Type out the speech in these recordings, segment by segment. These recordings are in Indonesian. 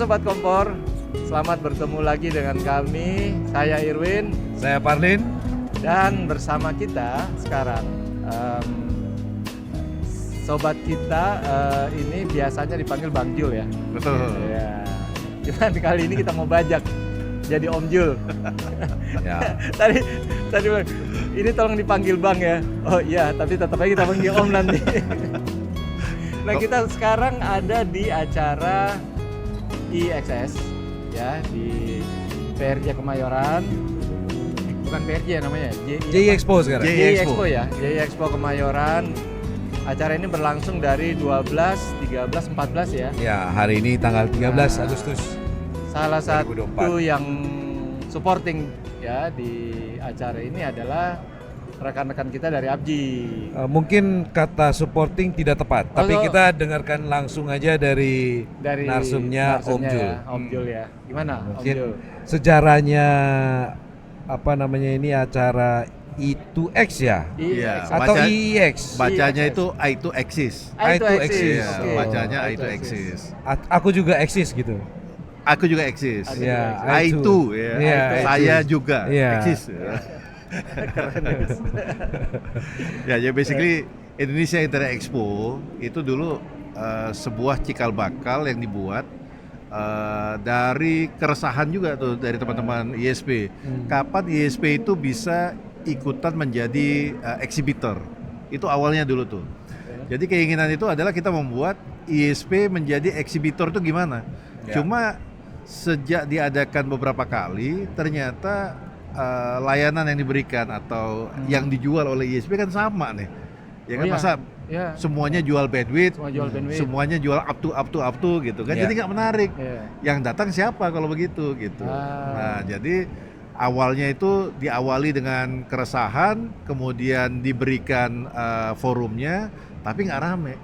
Sobat Kompor, selamat bertemu lagi dengan kami. Saya Irwin. Saya Parlin. Dan bersama kita sekarang sobat kita ini biasanya dipanggil Bang Jul ya. Betul. Ya. Cuman kali ini kita mau bajak jadi Om Jul. Ya. tadi Bang, ini tolong dipanggil Bang ya. Oh iya, tapi tetap aja kita panggil Om nanti. Nah, kita sekarang ada di acara IXS ya di PRJ Kemayoran. Bukan PRJ namanya, JI Expo sekarang. JI Expo ya, JI Expo Kemayoran. Acara ini berlangsung dari 12, 13, 14 ya. Ya, hari ini tanggal 13 Agustus. Salah 2024. satu yang supporting ya di acara ini adalah rekan-rekan kita dari ABJI. Mungkin kata supporting tidak tepat, tapi kita dengarkan langsung aja dari narsumnya Om Jul. Ya, Om Jul ya. Gimana Mungkin Om Jul? sejarahnya ini acara I2X ya? Iya. Atau IX? Bacanya itu I2Axis. I2Axis. Ya, Oke. bacanya I2Axis. Aku juga eksis gitu. Aku juga Axis. Ya, I2 ya. Iya, Saya Axis. juga Iya. Axis. Ya, jadi basically Indonesia Internet Expo itu dulu sebuah cikal bakal yang dibuat dari keresahan juga tuh dari teman-teman ISP. Kapan ISP itu bisa ikutan menjadi exhibitor? Itu awalnya dulu tuh. Jadi keinginan itu adalah kita membuat ISP menjadi exhibitor itu gimana? Ya. Cuma sejak diadakan beberapa kali ternyata layanan yang diberikan atau yang dijual oleh ISP kan sama nih. Ya kan, masa ya. semuanya jual bandwidth, Semua jual bandwidth. semuanya jual up to gitu kan. Ya. Jadi nggak menarik. Iya. Yang datang siapa kalau begitu gitu. Nah, jadi awalnya itu diawali dengan keresahan, kemudian diberikan forumnya, tapi nggak rame.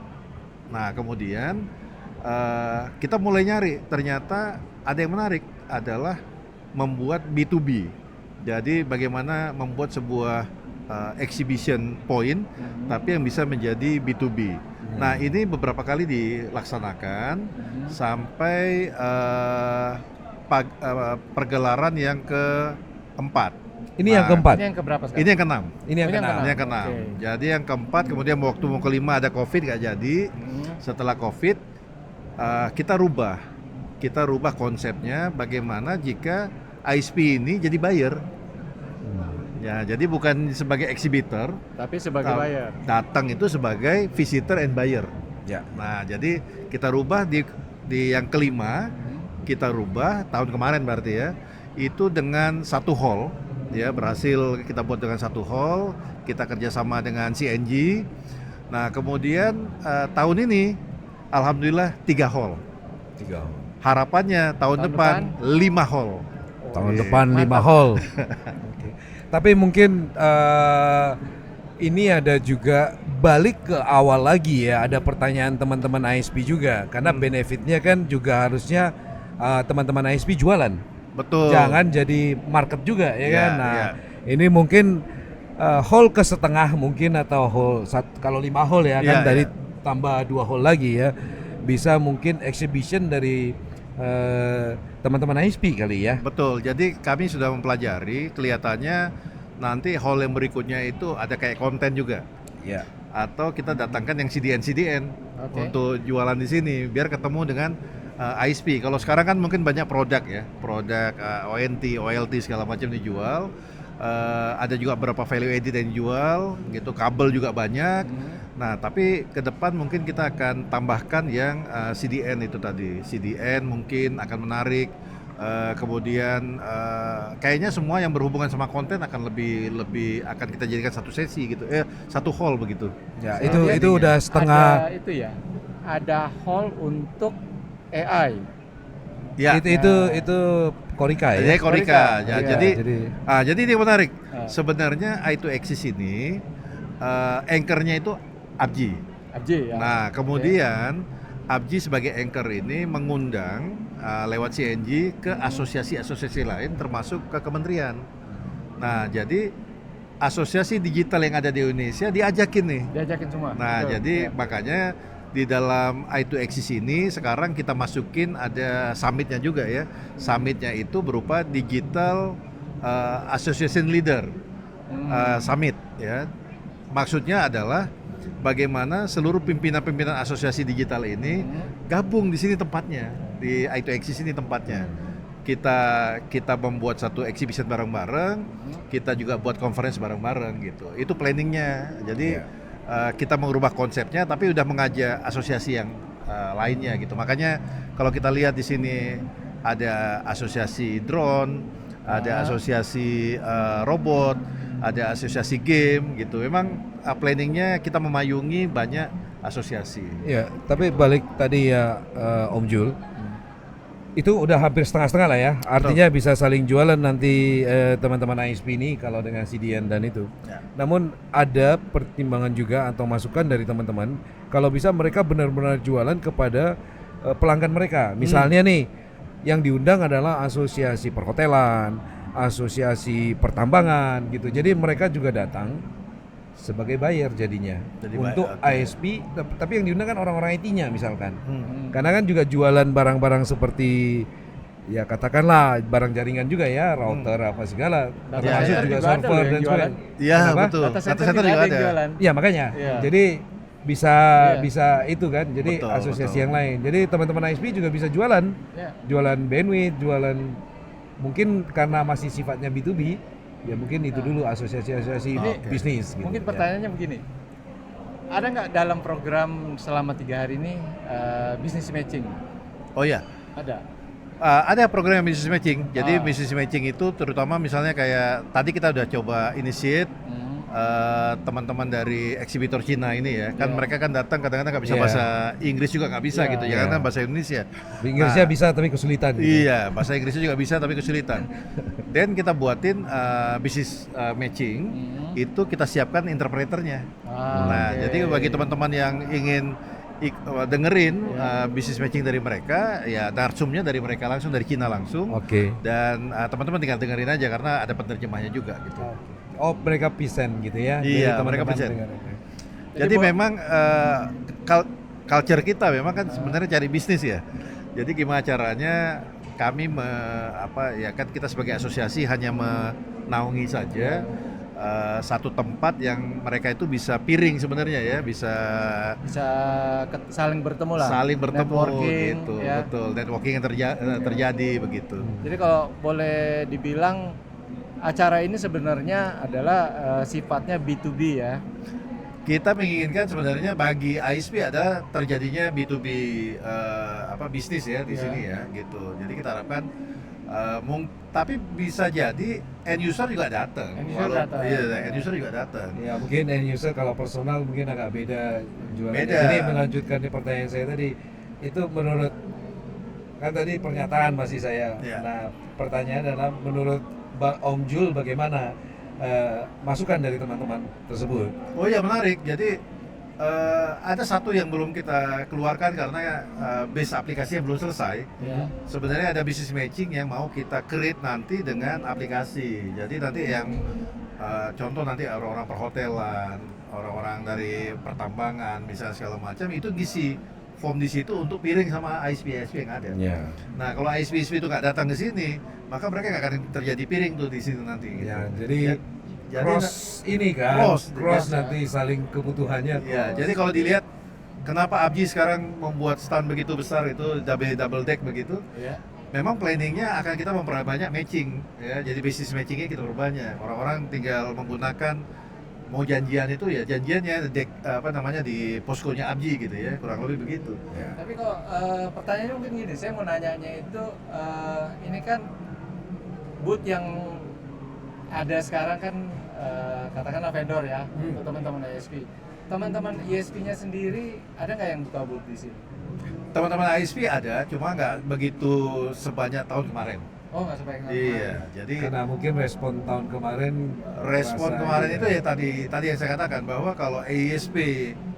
Nah, kemudian kita mulai nyari, ternyata ada yang menarik adalah membuat B2B. Jadi bagaimana membuat sebuah exhibition point, tapi yang bisa menjadi B2B. Nah, ini beberapa kali dilaksanakan sampai pergelaran yang keempat. Ini yang keempat. Ini yang keberapa sekarang? Ini yang keenam. Ini yang keenam. Ini yang keenam. Oke. Jadi yang keempat, kemudian waktu mau kelima ada COVID nggak jadi. Setelah COVID kita rubah konsepnya bagaimana jika ISP ini jadi buyer. Ya, jadi bukan sebagai exhibitor, Tapi sebagai buyer. datang itu sebagai visitor and buyer. Ya. Nah, jadi kita rubah di yang kelima, kita rubah tahun kemarin berarti ya, itu dengan satu hall, ya berhasil kita buat dengan satu hall, kita kerjasama dengan CNG. Nah, kemudian tahun ini, alhamdulillah 3 hall. 3 hall. Harapannya tahun depan 5 hall. Tahun depan 5 hall. Oke. Tapi mungkin ini ada juga balik ke awal lagi ya, ada pertanyaan teman-teman ISP juga, karena benefitnya kan juga harusnya teman-teman ISP jualan. Betul. Jangan jadi market juga ya Iya, kan. Nah, iya. ini mungkin hall ke setengah mungkin atau hall kalau 5 hall ya kan, Iya, dari iya. tambah 2 hall lagi ya. Bisa mungkin exhibition dari teman-teman ISP kali ya. Betul, jadi kami sudah mempelajari, kelihatannya nanti hall yang berikutnya itu ada kayak konten juga. Ya. Atau kita datangkan yang CDN Oke. untuk jualan di sini, biar ketemu dengan ISP. Kalau sekarang kan mungkin banyak produk ya, produk ONT, OLT segala macam dijual. Ada juga beberapa value added yang dijual, gitu, kabel juga banyak. Nah, tapi ke depan mungkin kita akan tambahkan yang CDN itu tadi. CDN mungkin akan menarik. Kemudian kayaknya semua yang berhubungan sama konten akan lebih akan kita jadikan satu sesi gitu, satu hall begitu. Ya, Jadi itu udah setengah. Ada itu ya. Ada hall untuk AI. Ya, Itu Korika ya. jadi Korika. Korika. Ya, Iya. jadi ini menarik. Ah. Sebenarnya I2Axis ini anchor-nya itu ABJI. ABJI ya. Nah, kemudian ABJI sebagai anchor ini mengundang lewat CNG ke asosiasi-asosiasi lain termasuk ke kementerian. Nah, jadi asosiasi digital yang ada di Indonesia diajakin nih. Diajakin semua. Nah, Betul. jadi Ya. makanya di dalam I2Axis ini sekarang kita masukin ada summitnya juga ya. Summitnya itu berupa digital association leader summit ya. Maksudnya adalah bagaimana seluruh pimpinan-pimpinan asosiasi digital ini gabung di sini tempatnya, di I2Axis ini tempatnya. Kita membuat satu exhibition bareng-bareng, kita juga buat conference bareng-bareng gitu. Itu planningnya. Jadi kita mengubah konsepnya, tapi udah mengajak asosiasi yang lainnya gitu. Makanya kalau kita lihat di sini ada asosiasi drone, ada asosiasi robot, ada asosiasi game gitu. Memang planningnya kita memayungi banyak asosiasi. Ya, tapi balik tadi ya Om Jul, itu udah hampir setengah-setengah lah ya. Artinya bisa saling jualan nanti teman-teman ISP ini kalau dengan CDN dan itu. Ya. Namun ada pertimbangan juga atau masukan dari teman-teman kalau bisa mereka benar-benar jualan kepada pelanggan mereka. Misalnya nih, yang diundang adalah asosiasi perhotelan, asosiasi pertambangan gitu. Jadi mereka juga datang sebagai buyer jadinya Jadi untuk buyer, ISP, tapi yang diundang kan orang-orang IT-nya misalkan. Karena kan juga jualan barang-barang seperti ya katakanlah barang jaringan juga ya, router apa segala, Data termasuk center juga juga ada server loh yang dan jualan. sebagainya. Iya Kenapa? betul. Data center Data juga ada yang ada. jualan. Iya makanya. Iya. Jadi bisa Iya. itu kan. Jadi Betul, asosiasi betul. yang lain. Jadi teman-teman ISP juga bisa jualan. Ya. Jualan bandwidth, jualan mungkin karena masih sifatnya B2B, ya mungkin itu dulu asosiasi-asosiasi Oke. bisnis gitu. Mungkin ya. pertanyaannya begini, ada nggak dalam program selama 3 hari ini business matching? Oh ya. Ada. Ada program business matching. Jadi Ah. business matching itu terutama misalnya kayak tadi kita udah coba initiate teman-teman dari eksibitor Cina ini ya. Kan Iya. mereka kan datang kadang-kadang nggak bisa Iya. bahasa Inggris juga nggak bisa Iya. gitu. Iya. Ya kan bahasa Indonesia. Inggrisnya Nah, bisa tapi kesulitan gitu. Iya, bahasa Inggrisnya juga bisa tapi kesulitan. Dan kita buatin business matching, itu kita siapkan interpreternya. Nah, oke. jadi bagi teman-teman yang ingin dengerin business matching dari mereka, ya narsumnya dari mereka langsung, dari Cina langsung. Oke. Dan teman-teman tinggal dengerin aja karena ada penerjemahnya juga gitu. Oh, mereka present gitu ya. Iya, Jadi mereka teman-teman present. dengar. Jadi memang culture kita memang kan sebenarnya cari bisnis ya. Jadi gimana caranya kami kan kita sebagai asosiasi hanya menaungi saja satu tempat yang mereka itu bisa piring sebenarnya ya, bisa saling bertemu lah. saling bertemu Networking, gitu, ya. betul. Networking yang terjadi begitu. Jadi kalau boleh dibilang acara ini sebenarnya adalah sifatnya B2B ya. Kita menginginkan sebenarnya bagi ISP ada terjadinya B2B bisnis ya di Iya. sini ya gitu. Jadi kita harapkan tapi bisa jadi end user juga datang. End user datang. Iya, end user juga datang. Ya mungkin end user kalau personal mungkin agak beda jualannya. Beda. Jadi melanjutkan di pertanyaan saya tadi, itu menurut kan tadi pernyataan masih saya. Ya. Nah pertanyaan adalah menurut Om Jul bagaimana masukan dari teman-teman tersebut? Oh iya menarik. Jadi ada satu yang belum kita keluarkan karena base aplikasinya belum selesai. Ya. Sebenarnya ada business matching yang mau kita create nanti dengan aplikasi. Jadi nanti yang contoh nanti orang-orang perhotelan, orang-orang dari pertambangan, misalnya segala macam itu ngisi form di situ untuk piring sama ISP yang ada. Ya. Nah kalau ISP itu nggak datang ke sini, maka mereka nggak akan terjadi piring tuh di sini nanti. Gitu. Ya, jadi Jadi cross ini kan, cross, cross ya. nanti saling kebutuhannya. Ya, cross. jadi kalau dilihat kenapa Abji sekarang membuat stand begitu besar itu double deck begitu, Ya. memang planningnya akan kita memperbanyak matching, ya. Jadi bisnis matchingnya kita perbanyak. Orang-orang tinggal menggunakan mau janjian itu ya janjiannya deck di poskonya Abji gitu ya, kurang lebih begitu. Ya. Tapi kok pertanyaannya mungkin gini, saya mau nanyanya itu ini kan booth yang ada sekarang kan katakanlah vendor ya untuk teman-teman ISP. Teman-teman ISP-nya sendiri ada nggak yang buka booth di sini? Teman-teman ISP ada, cuma nggak begitu sebanyak tahun kemarin. Oh nggak sampai Iya, jadi Karena mungkin respon tahun kemarin respon merasa kemarin gitu itu ya tadi yang saya katakan bahwa kalau ISP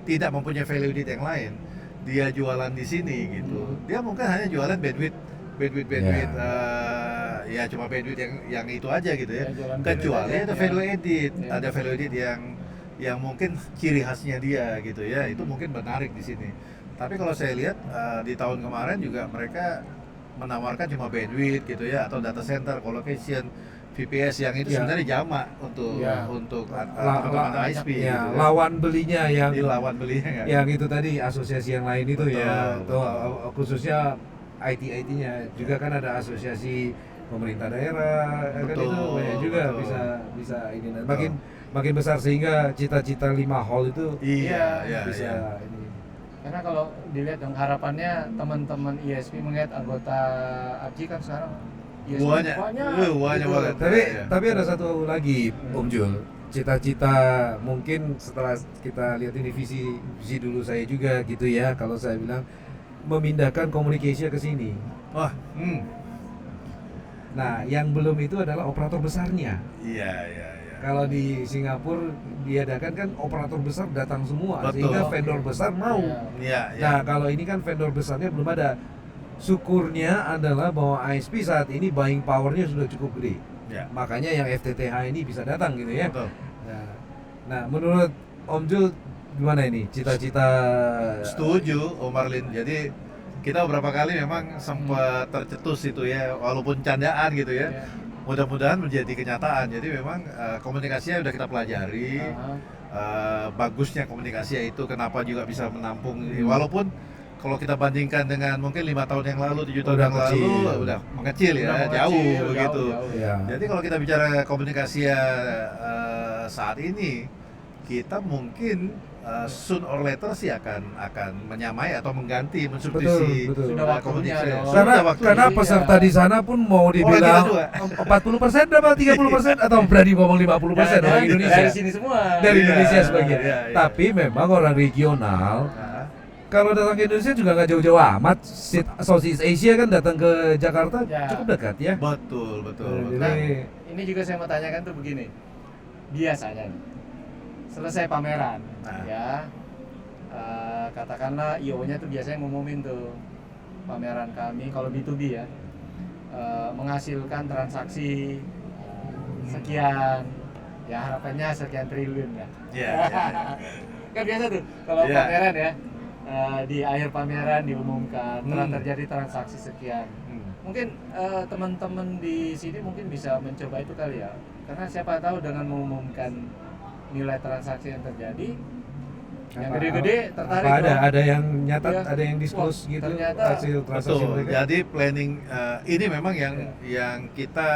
tidak mempunyai value added yang lain, dia jualan di sini gitu. Dia mungkin hanya jualan bandwidth, ya cuma bandwidth yang itu aja gitu ya. Ya, jualan Kecuali bandwidth ada aja, value ya. added, Ya. ada value added yang mungkin ciri khasnya dia gitu ya. Itu mungkin menarik di sini. Tapi kalau saya lihat di tahun kemarin juga mereka menawarkan cuma bandwidth gitu ya, atau data center, colocation, VPS yang itu Ya. sebenarnya jamak untuk Ya. teman-teman ISP ya, gitu. lawan belinya yang Di lawan belinya kan. yang itu tadi asosiasi yang lain itu ya, Betul, atau khususnya IT-nya juga kan ada asosiasi pemerintah daerah, kan Betul, itu banyak juga betul. bisa ini makin besar sehingga cita-cita 5 hall itu Iya, iya, bisa iya. ini. Karena kalau dilihat dong harapannya teman-teman ISP melihat anggota ABJI kan sekarang ISP Banyak. Banyak gitu. banget. Tapi Iya. tapi ada satu lagi Om Jul, cita-cita mungkin setelah kita lihat ini visi dulu saya juga gitu ya, kalau saya bilang memindahkan communication ke sini. Wah, Nah, yang belum itu adalah operator besarnya. iya, iya, iya. Kalau di Singapura diadakan kan operator besar datang semua, Betul. sehingga vendor besar mau. Iya. Iya, iya. Nah, kalau ini kan vendor besarnya belum ada. Syukurnya adalah bahwa ISP saat ini buying powernya sudah cukup gede. Iya. Makanya yang FTTH ini bisa datang gitu ya. Betul. Nah, menurut Om Jul gimana ini cita-cita? Setuju, Om Marlin. Jadi kita beberapa kali memang sempat tercetus itu ya, walaupun candaan gitu ya. Iya. Mudah-mudahan menjadi kenyataan. Jadi memang komunikasinya udah kita pelajari. Aha. Bagusnya komunikasi itu kenapa juga bisa menampung. Hmm. Walaupun kalau kita bandingkan dengan mungkin 5 tahun yang lalu, 7 tahun Udah yang lalu, kecil. udah mengecil ya, Udah mengecil, jauh jauh, begitu. jauh. Ya. Jadi kalau kita bicara komunikasi saat ini, kita mungkin soon or later sih akan menyamai atau mengganti, mensubstitusi Betul. Sudah waktunya komunikasi. dong. Karena Sudah waktunya. karena Iya. peserta di sana pun mau kita dibilang juga. 40% apa 30% atau berani ngomong 50% orang Dari Indonesia. sini semua. Dari Iya, Indonesia sebagian. iya, iya. Tapi memang orang regional Nah, kalau datang ke Indonesia juga nggak jauh-jauh amat. Southeast Asia kan datang ke Jakarta Ya. cukup dekat ya. betul, betul. Jadi- Nah, ini juga saya mau tanyakan tuh begini. Biasanya nih, selesai pameran, Nah. ya, katakanlah IO-nya tuh biasanya ngumumin tuh pameran kami kalau B2B ya, menghasilkan transaksi sekian, ya harapannya sekian triliun ya. Iya, iya. Kan biasa tuh kalau Iya. pameran ya, di akhir pameran diumumkan telah Hmm. terjadi transaksi sekian. Mungkin teman-teman di sini mungkin bisa mencoba itu kali ya, karena siapa tahu dengan mengumumkan nilai transaksi yang terjadi, yang Apa- gede-gede tertarik. Apa dong. ada yang nyatat, Iya. ada yang disclose Wah, gitu ternyata hasil transaksi Betul. mereka. Jadi planning ini memang yang Iya. kita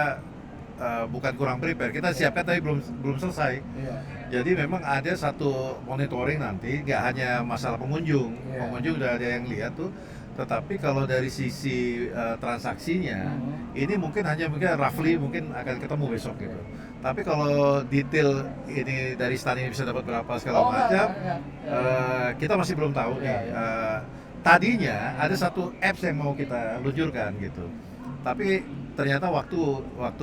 bukan kurang prepare. Kita siapkan tapi belum selesai. Iya. Jadi memang ada satu monitoring nanti, nggak hanya masalah pengunjung. Iya. Pengunjung udah ada yang lihat tuh. Tetapi kalau dari sisi transaksinya, ini mungkin roughly mungkin akan ketemu besok gitu. Tapi kalau detail ini dari stand ini bisa dapat berapa segala Oh, macam, enggak. kita masih belum tahu nih. Iya, iya. Tadinya ada satu apps yang mau kita luncurkan gitu, tapi ternyata waktu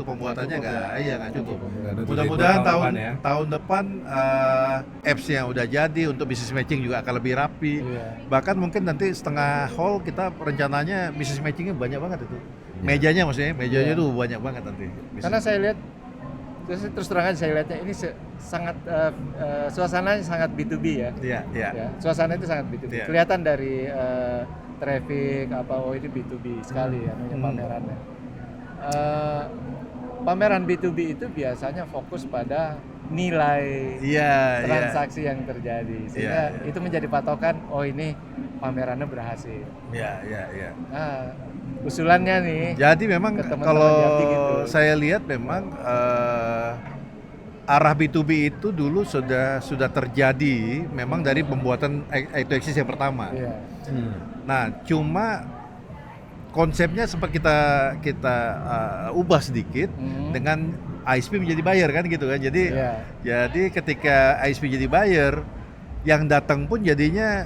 pembuatannya Cukup nggak, ya. iya nggak cukup. Nggak ada Mudah-mudahan tujuan tahun ya. tahun depan apps-nya udah jadi, untuk business matching juga akan lebih rapi. Iya. Bahkan mungkin nanti setengah hall kita rencananya business matchingnya banyak banget itu. Mejanya maksudnya, mejanya Iya. tuh banyak banget nanti. Karena saya lihat terus terang aja saya lihatnya ini sangat suasananya sangat B2B ya. Iya, iya. Ya, suasana itu sangat B2B. Iya. Kelihatan dari traffic itu B2B sekali ya namanya pamerannya. Pameran B2B itu biasanya fokus pada nilai Iya, iya. transaksi yang terjadi, sehingga Iya, iya. itu menjadi patokan. Oh ini pamerannya berhasil. Iya, iya, iya. Nah, usulannya nih. Jadi memang ke teman-teman kalau Jati gitu. saya lihat memang arah B2B itu dulu sudah terjadi memang dari pembuatan I2X yang pertama. Iya. Nah, cuma konsepnya sempat kita ubah sedikit dengan ISP menjadi buyer kan gitu kan. Jadi Iya. jadi ketika ISP jadi buyer, yang datang pun jadinya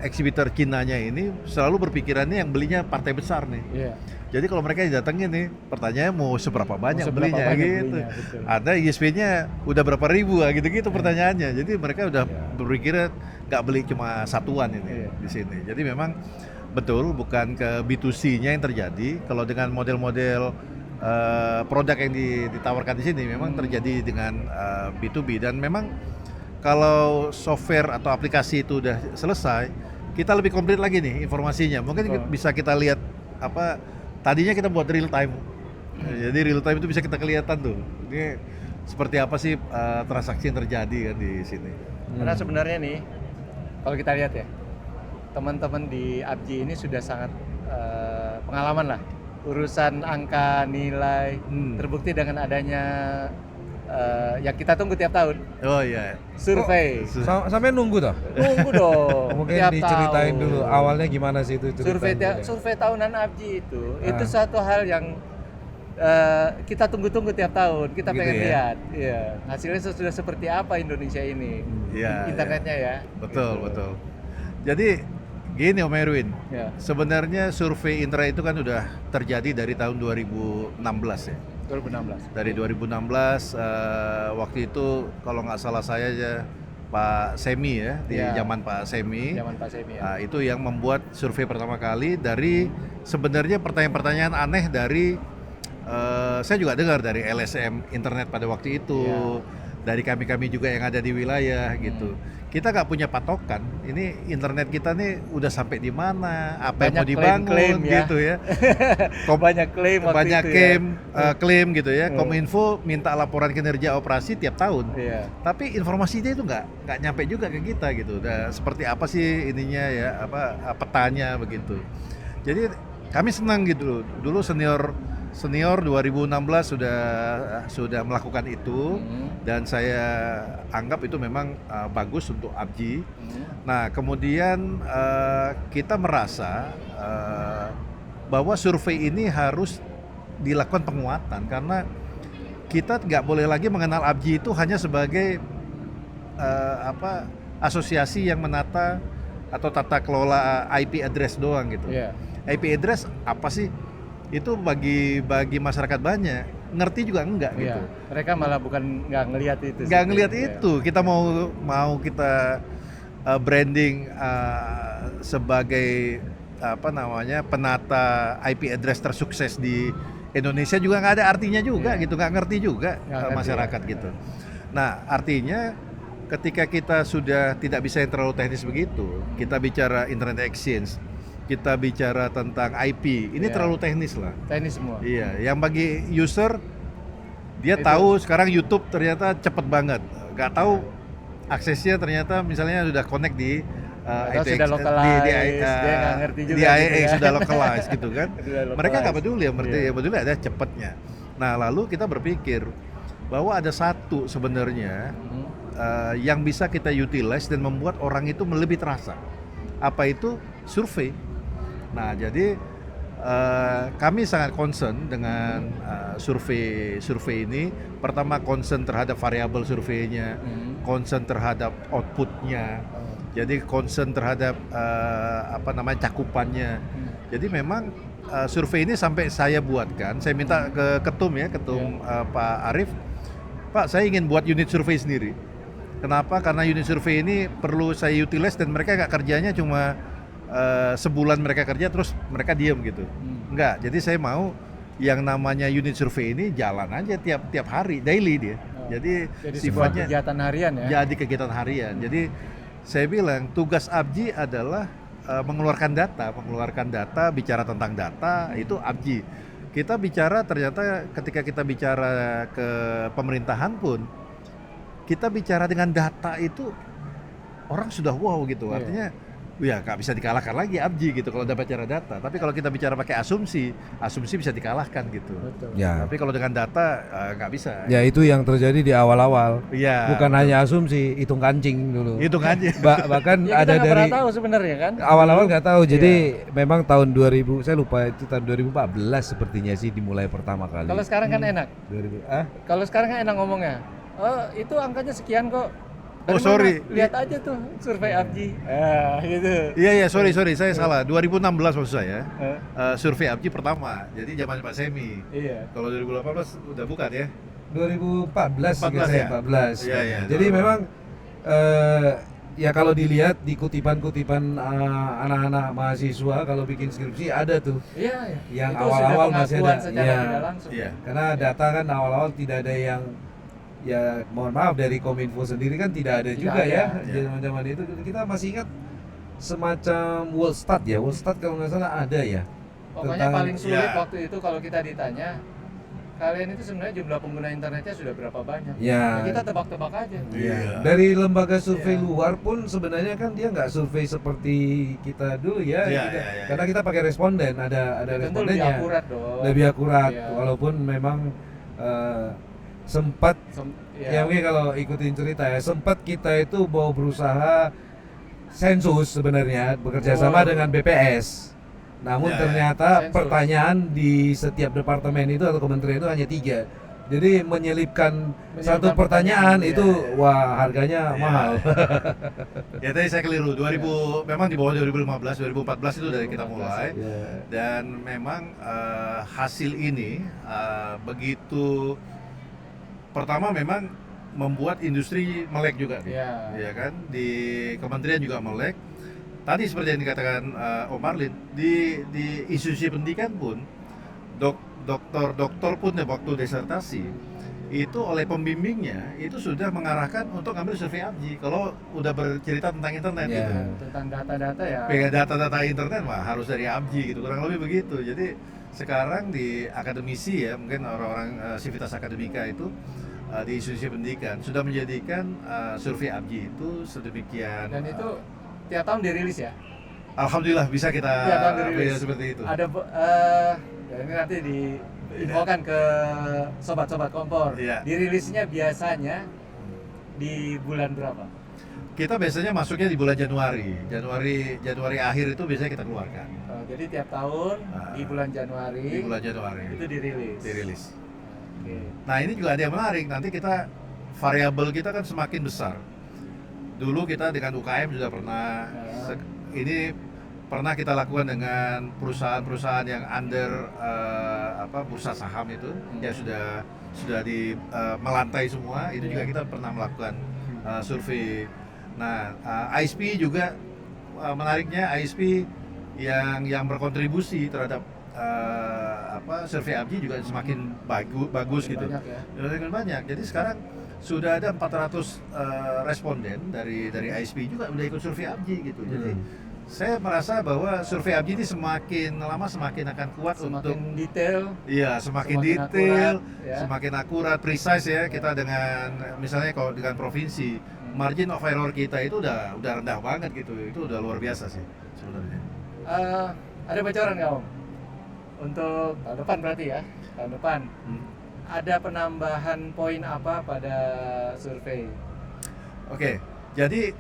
eksibitor Cinanya ini selalu berpikirannya yang belinya partai besar nih. Iya. Jadi kalau mereka datangin nih, pertanyaannya mau seberapa banyak Seberapa belinya banyak gitu. belinya, betul. Ada ISP-nya udah berapa ribu gitu-gitu pertanyaannya. Jadi mereka udah berpikir nggak beli cuma satuan ini Iya. di sini. Jadi memang betul bukan ke B2C-nya yang terjadi. Kalau dengan model-model produk yang ditawarkan di sini memang terjadi dengan B2B, dan memang kalau software atau aplikasi itu udah selesai, kita lebih komplit lagi nih informasinya. Mungkin bisa kita lihat apa tadinya kita buat real time. Jadi real time itu bisa kita kelihatan tuh. Ini seperti apa sih transaksi yang terjadi kan di sini. Karena sebenarnya nih kalau kita lihat ya, teman-teman di ABJI ini sudah sangat pengalaman lah. Urusan angka nilai terbukti dengan adanya yang kita tunggu tiap tahun. Oh iya. Survei. Sampai nunggu toh? Nunggu dong. Mungkin tiap diceritain tahun. dulu awalnya gimana sih itu ceritain. Survei tahunan ABJI itu satu hal yang kita tunggu-tunggu tiap tahun. Kita Gitu pengen ya? lihat. Iya. Hasilnya sudah seperti apa Indonesia ini? Iya. Internetnya ya. Betul, Gitu. betul. Jadi gini Om Erwin, Ya. sebenarnya survei Indra itu kan udah terjadi dari tahun 2016 ya. 2016. Dari 2016 waktu itu kalau nggak salah saya aja Pak Semi ya, di Ya. zaman Pak Semi. Zaman Pak Semi ya. Nah, itu yang membuat survei pertama kali dari sebenarnya pertanyaan-pertanyaan aneh dari saya juga dengar dari LSM internet pada waktu itu, dari kami-kami juga yang ada di wilayah gitu. Kita nggak punya patokan. Ini internet kita nih udah sampai di mana, apa yang mau Banyak dibangun klaim-klaim ya. gitu ya. Banyak klaim waktu Banyak itu klaim gitu ya. Kominfo minta laporan kinerja operasi tiap tahun. Iya. Tapi informasinya itu nggak nyampe juga ke kita gitu. Nah, seperti apa sih ininya ya, apa petanya begitu. Jadi kami senang gitu. Dulu senior 2016 sudah melakukan itu dan saya anggap itu memang bagus untuk ABJI. Nah, kemudian kita merasa bahwa survei ini harus dilakukan penguatan karena kita nggak boleh lagi mengenal ABJI itu hanya sebagai asosiasi yang menata atau tata kelola IP address doang gitu. Iya. IP address apa sih? Itu bagi masyarakat banyak ngerti juga enggak Iya. gitu. Mereka malah bukan nggak ngelihat itu. Nggak sih. ngelihat Iya. itu. Kita mau kita branding sebagai penata IP address tersukses di Indonesia juga nggak ada artinya juga gitu, nggak ngerti juga Nggak ngerti, masyarakat gitu. Nah, artinya ketika kita sudah tidak bisa yang terlalu teknis begitu, kita bicara internet exchange, kita bicara tentang IP, ini terlalu teknis lah. Teknis semua. Iya, yang bagi user dia Itu. tahu sekarang YouTube ternyata cepet banget, nggak tahu aksesnya ternyata misalnya sudah connect di Atau ITX, sudah localized, dia di nggak ngerti juga di gitu IAX ya. sudah localized gitu kan. Sudah Mereka nggak localized. peduli, yang Iya. peduli ada cepetnya. Nah, lalu kita berpikir bahwa ada satu sebenarnya yang bisa kita utilize dan membuat orang itu lebih terasa. Apa itu? Survei. Nah, jadi kami sangat concern dengan survei ini. Pertama, concern terhadap variabel surveinya, concern terhadap outputnya, jadi concern terhadap cakupannya. Jadi memang survei ini sampai saya buatkan, saya minta ke ketum Pak Arief, Pak, saya ingin buat unit survei sendiri. Kenapa? Karena unit survei ini perlu saya utilize dan mereka nggak kerjanya cuma sebulan mereka kerja terus mereka diem gitu. Enggak, jadi saya mau yang namanya unit survei ini jalan aja tiap hari, daily dia. Jadi sebuah sifatnya kegiatan harian ya. jadi kegiatan harian. Jadi saya bilang tugas ABJI adalah mengeluarkan data, bicara tentang data itu ABJI. Kita bicara ternyata ketika kita bicara ke pemerintahan pun kita bicara dengan data itu orang sudah wow gitu. Artinya ya nggak bisa dikalahkan lagi ABJI gitu kalau udah bicara data. Tapi kalau kita bicara pakai asumsi bisa dikalahkan gitu. Betul. Ya. Tapi kalau dengan data nggak bisa. Ya itu yang terjadi di awal-awal. Iya. Bukan hanya asumsi, hitung kancing dulu. Hitung aja. Bahkan Ya, kita ada nggak dari pernah tahu sebenarnya kan. awal-awal nggak tahu. Jadi memang tahun 2000, saya lupa itu tahun 2014 sepertinya sih dimulai pertama kali. Kalau sekarang kan enak. 2000 Kalau sekarang kan enak ngomongnya. Oh, itu angkanya sekian kok. Dari Oh, sorry. mana? Lihat aja tuh survei ABJI. Gitu. Iya, sorry saya salah. 2016 maksud saya. Survei ABJI pertama. Jadi zaman Pak Semi. Iya. Kalau 2018 udah bukan ya? 2014 14 ya? 14. Iya. Jadi memang ya kalau dilihat di kutipan-kutipan anak-anak mahasiswa kalau bikin skripsi ada tuh. Iya. Yang Itu awal-awal sudah masih pengakuan ada. secara Iya. tidak langsung. Iya. Karena data kan awal-awal tidak ada yang, ya mohon maaf dari Kominfo sendiri kan tidak ada Tidak juga ada. ya Iya. zaman-zaman itu. Kita masih ingat semacam Worldstat ya, Worldstat kalau nggak salah ada ya. Pokoknya Tentang- paling sulit ya. waktu itu kalau kita ditanya, kalian itu sebenarnya jumlah pengguna internetnya sudah berapa banyak? Ya. Nah, kita tebak-tebak aja. Iya. Dari lembaga survei Iya. luar pun sebenarnya kan dia nggak survei seperti kita dulu ya, Iya, kita- iya, iya. karena kita pakai responden, ada Tentu lebih respondennya, akurat dong. lebih akurat, Iya. walaupun memang sempat ya mungkin kalau ikutin cerita ya, sempat kita itu mau berusaha sensus sebenarnya bekerja sama Oh. dengan BPS. Namun Ya, ya. ternyata Sensus. pertanyaan di setiap departemen itu atau kementerian itu hanya 3. Jadi menyelipkan satu pertanyaan pertanyaan, itu ya. wah harganya Ya. mahal. Ya tadi saya keliru. 2000 memang di bawah 2015, 2014 itu dari kita 2014, mulai. Ya. Dan memang hasil ini begitu pertama memang membuat industri melek juga nih. Iya. Ya kan, di kementerian juga melek. Tadi seperti yang dikatakan Om Marlin, di institusi pendidikan pun dokter pun ya, waktu disertasi itu oleh pembimbingnya itu sudah mengarahkan untuk ambil survei ABGI kalau udah bercerita tentang internet Ya. gitu. Tentang data-data ya. Pengen data-data internet mah harus dari ABGI gitu, kurang lebih begitu. Jadi sekarang di akademisi ya, mungkin orang-orang sivitas akademika itu di institusi pendidikan sudah menjadikan survei ABGI itu sedemikian. Dan itu tiap tahun dirilis ya. Alhamdulillah bisa kita Tiap tahun dirilis. bisa seperti itu. Ada ya ini nanti diinfokan ke sobat-sobat kompor. Iya. Dirilisnya biasanya di bulan berapa? Kita biasanya masuknya di bulan Januari akhir itu biasanya kita keluarkan. Jadi tiap tahun Ah. di bulan Januari Di bulan Januari itu dirilis. Oke. Nah ini juga ada yang menarik, nanti kita variabel kita kan semakin besar. Dulu kita dengan UKM sudah pernah, ini pernah kita lakukan dengan perusahaan-perusahaan yang under bursa saham itu, yang sudah di melantai semua, itu juga kita pernah melakukan survei. Nah ISP juga menariknya, ISP yang berkontribusi terhadap survei ABGI juga semakin bagus gitu. Banyak ya. Semakin banyak. Jadi sekarang sudah ada 400 responden dari ISP juga udah ikut survei ABGI gitu. Jadi saya merasa bahwa survei ABGI ini semakin lama semakin akan kuat untuk Semakin detail. iya, semakin semakin detail, akurat, ya. semakin akurat, precise ya. Kita dengan misalnya kalau dengan provinsi, margin of error kita itu udah rendah banget gitu. Itu udah luar biasa sih sebenarnya. Ada bocoran nggak Om? Untuk tahun depan berarti ya, tahun depan ada penambahan poin apa pada survei? Oke, jadi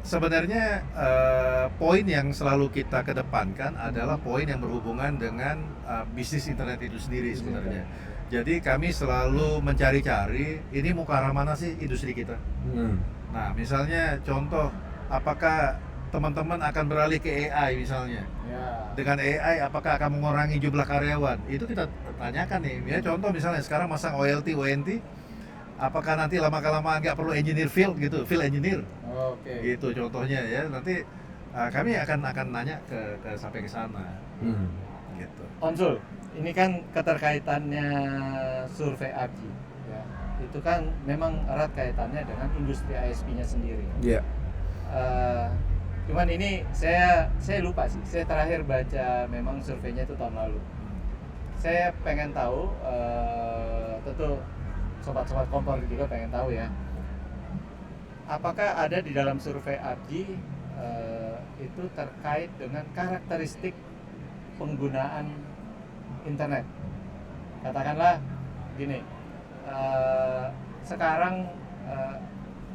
sebenarnya poin yang selalu kita kedepankan adalah poin yang berhubungan dengan bisnis internet itu sendiri sebenarnya. Jadi kami selalu mencari-cari ini mau ke arah mana sih industri kita. Nah, misalnya contoh, apakah teman-teman akan beralih ke AI misalnya? Ya. Dengan AI apakah akan mengurangi jumlah karyawan? Itu kita tanyakan nih. Ya contoh misalnya sekarang masang OLT, ONT, apakah nanti lama-kelamaan nggak perlu engineer field gitu, field engineer? Oke. Gitu contohnya ya. Nanti kami akan nanya ke sampai ke sana. Gitu. Om Sul, ini kan keterkaitannya survei ABGI. Ya. Itu kan memang erat kaitannya dengan industri ISP-nya sendiri. Iya. Cuman ini saya lupa sih. Saya terakhir baca memang surveinya itu tahun lalu. Saya pengen tahu, tentu sobat-sobat kompor juga pengen tahu ya. Apakah ada di dalam survei ABGI itu terkait dengan karakteristik penggunaan internet? Katakanlah gini, sekarang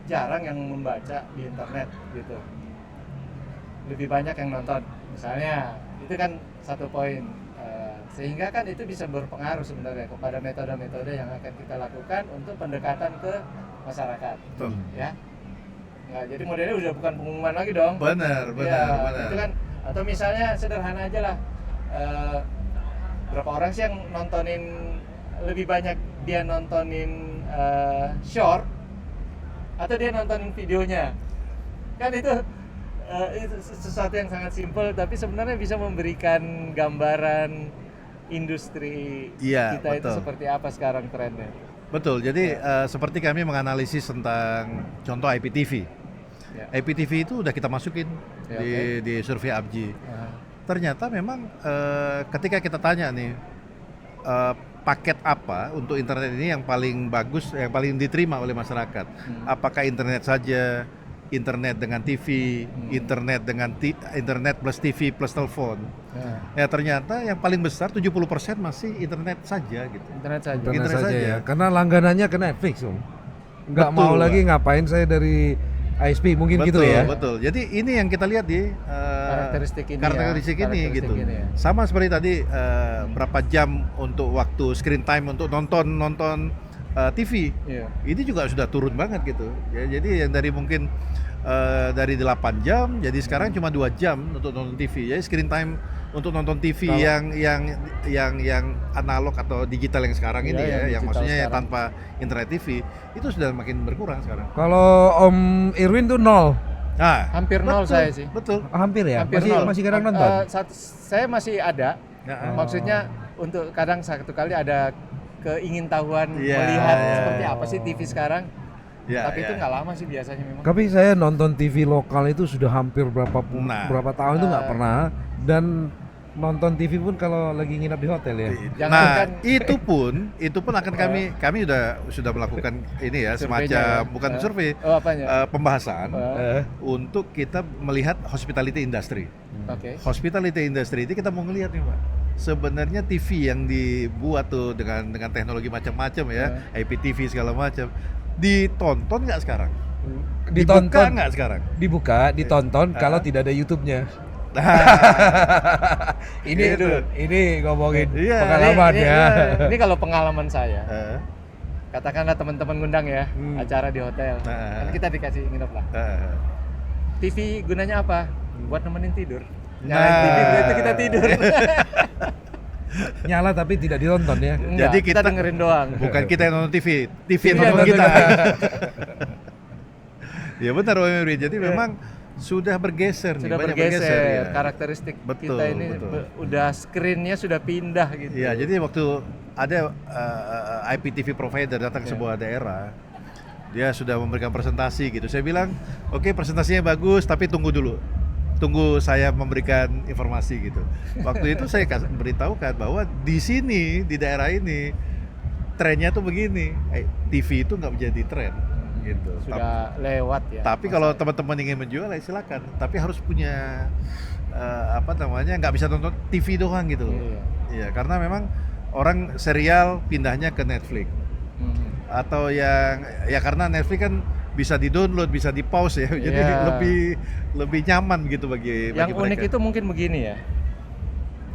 jarang yang membaca di internet gitu. Lebih banyak yang nonton, misalnya itu kan satu poin. Sehingga kan itu bisa berpengaruh sebenarnya kepada metode-metode yang akan kita lakukan untuk pendekatan ke masyarakat. Betul. Ya. Nah, jadi modelnya udah bukan pengumuman lagi dong. Benar. Itu kan, atau misalnya sederhana aja lah, berapa orang sih yang nontonin, lebih banyak dia nontonin short atau dia nontonin videonya? Kan itu sesuatu yang sangat simpel, tapi sebenarnya bisa memberikan gambaran industri Iya, kita itu betul. seperti apa sekarang trennya. Betul. Jadi seperti kami menganalisis tentang contoh IPTV. Ya. IPTV itu udah kita masukin Ya, di survei ABGI. Ah, Ternyata memang ketika kita tanya nih paket apa untuk internet ini yang paling bagus, yang paling diterima oleh masyarakat, apakah internet saja, internet dengan TV, internet dengan internet plus TV plus telepon. Ya ternyata yang paling besar 70% masih internet saja gitu. internet saja. Internet Internet saja saja. ya. Karena langganannya ke Netflix, Om. Nggak Betul, mau lagi Pak. ngapain saya dari ISP mungkin gitu Betul, ya. betul. Jadi ini yang kita lihat di Karakteristik ini ya, karakteristik ini karakteristik gitu. ini ya. Sama seperti tadi berapa jam untuk waktu screen time untuk nonton TV. Iya. Ini juga sudah turun banget gitu. Ya, jadi yang dari mungkin dari 8 jam jadi sekarang cuma 2 jam untuk nonton TV. Jadi screen time untuk nonton TV Kalau- yang analog atau digital yang sekarang Iya, ini yang ya, yang digital maksudnya ya sekarang. tanpa internet TV itu sudah makin berkurang sekarang. Kalau Om Irwin tuh 0. Nah, Hampir nol betul, saya sih. Betul. Hampir ya. Hampir masih nol. masih kadang nonton. Saya masih ada. Ya, Maksudnya untuk kadang satu kali ada keingintahuan Iya, melihat iya. seperti apa sih TV sekarang. Ya, Tapi ya. itu nggak lama sih biasanya memang. Tapi saya nonton TV lokal itu sudah hampir Nah. berapa tahun itu nggak pernah, dan nonton TV pun kalau lagi nginap di hotel ya. Jangan Nah, kan- itu pun akan kami sudah melakukan ini ya, Surveinya semacam ya. bukan survei, Oh, apanya? pembahasan untuk kita melihat hospitality industry. Oke. Hospitality industry itu kita mau ngelihat nih, Pak. Sebenarnya TV yang dibuat tuh dengan teknologi macam-macam ya, IPTV segala macam, ditonton nggak sekarang? Dibuka Ditonton, nggak sekarang? dibuka, ditonton kalau tidak ada YouTube-nya. Gitu. Ini ngomongin Iya. pengalaman Ini- ya. Ini kalau pengalaman saya, Eh, katakanlah teman-teman ngundang ya, acara di hotel. Nah. Kan kita dikasih nginep lah. eh. TV gunanya apa? Buat nemenin tidur. Nah. Nyalain TV itu kita tidur. Nyala tapi tidak ditonton ya. Enggak, Jadi kita kita- dengerin doang. Bukan kita yang nonton TV, TV yang Iya, nonton nonton kita. kita. Ya benar Om Emri. Jadi memang sudah bergeser nih, Sudah banyak bergeser, ya. karakteristik Betul, kita ini betul. udah screen-nya sudah pindah gitu. Iya, jadi waktu ada IPTV provider datang ke Iya. sebuah daerah, dia sudah memberikan presentasi gitu. Saya bilang, oke presentasinya bagus, tapi tunggu dulu. Tunggu saya memberikan informasi gitu. Waktu itu saya beritahukan bahwa di sini, di daerah ini, trennya tuh begini. TV itu nggak menjadi tren gitu. Sudah lewat ya. Tapi kalau teman-teman ingin menjual, ya silakan. Tapi harus punya nggak bisa nonton TV doang gitu loh. Iya. Iya, karena memang orang serial pindahnya ke Netflix atau yang ya karena Netflix kan bisa di-download, bisa di-pause ya. Jadi Iya. lebih nyaman gitu bagi Yang unik mereka. itu mungkin begini ya.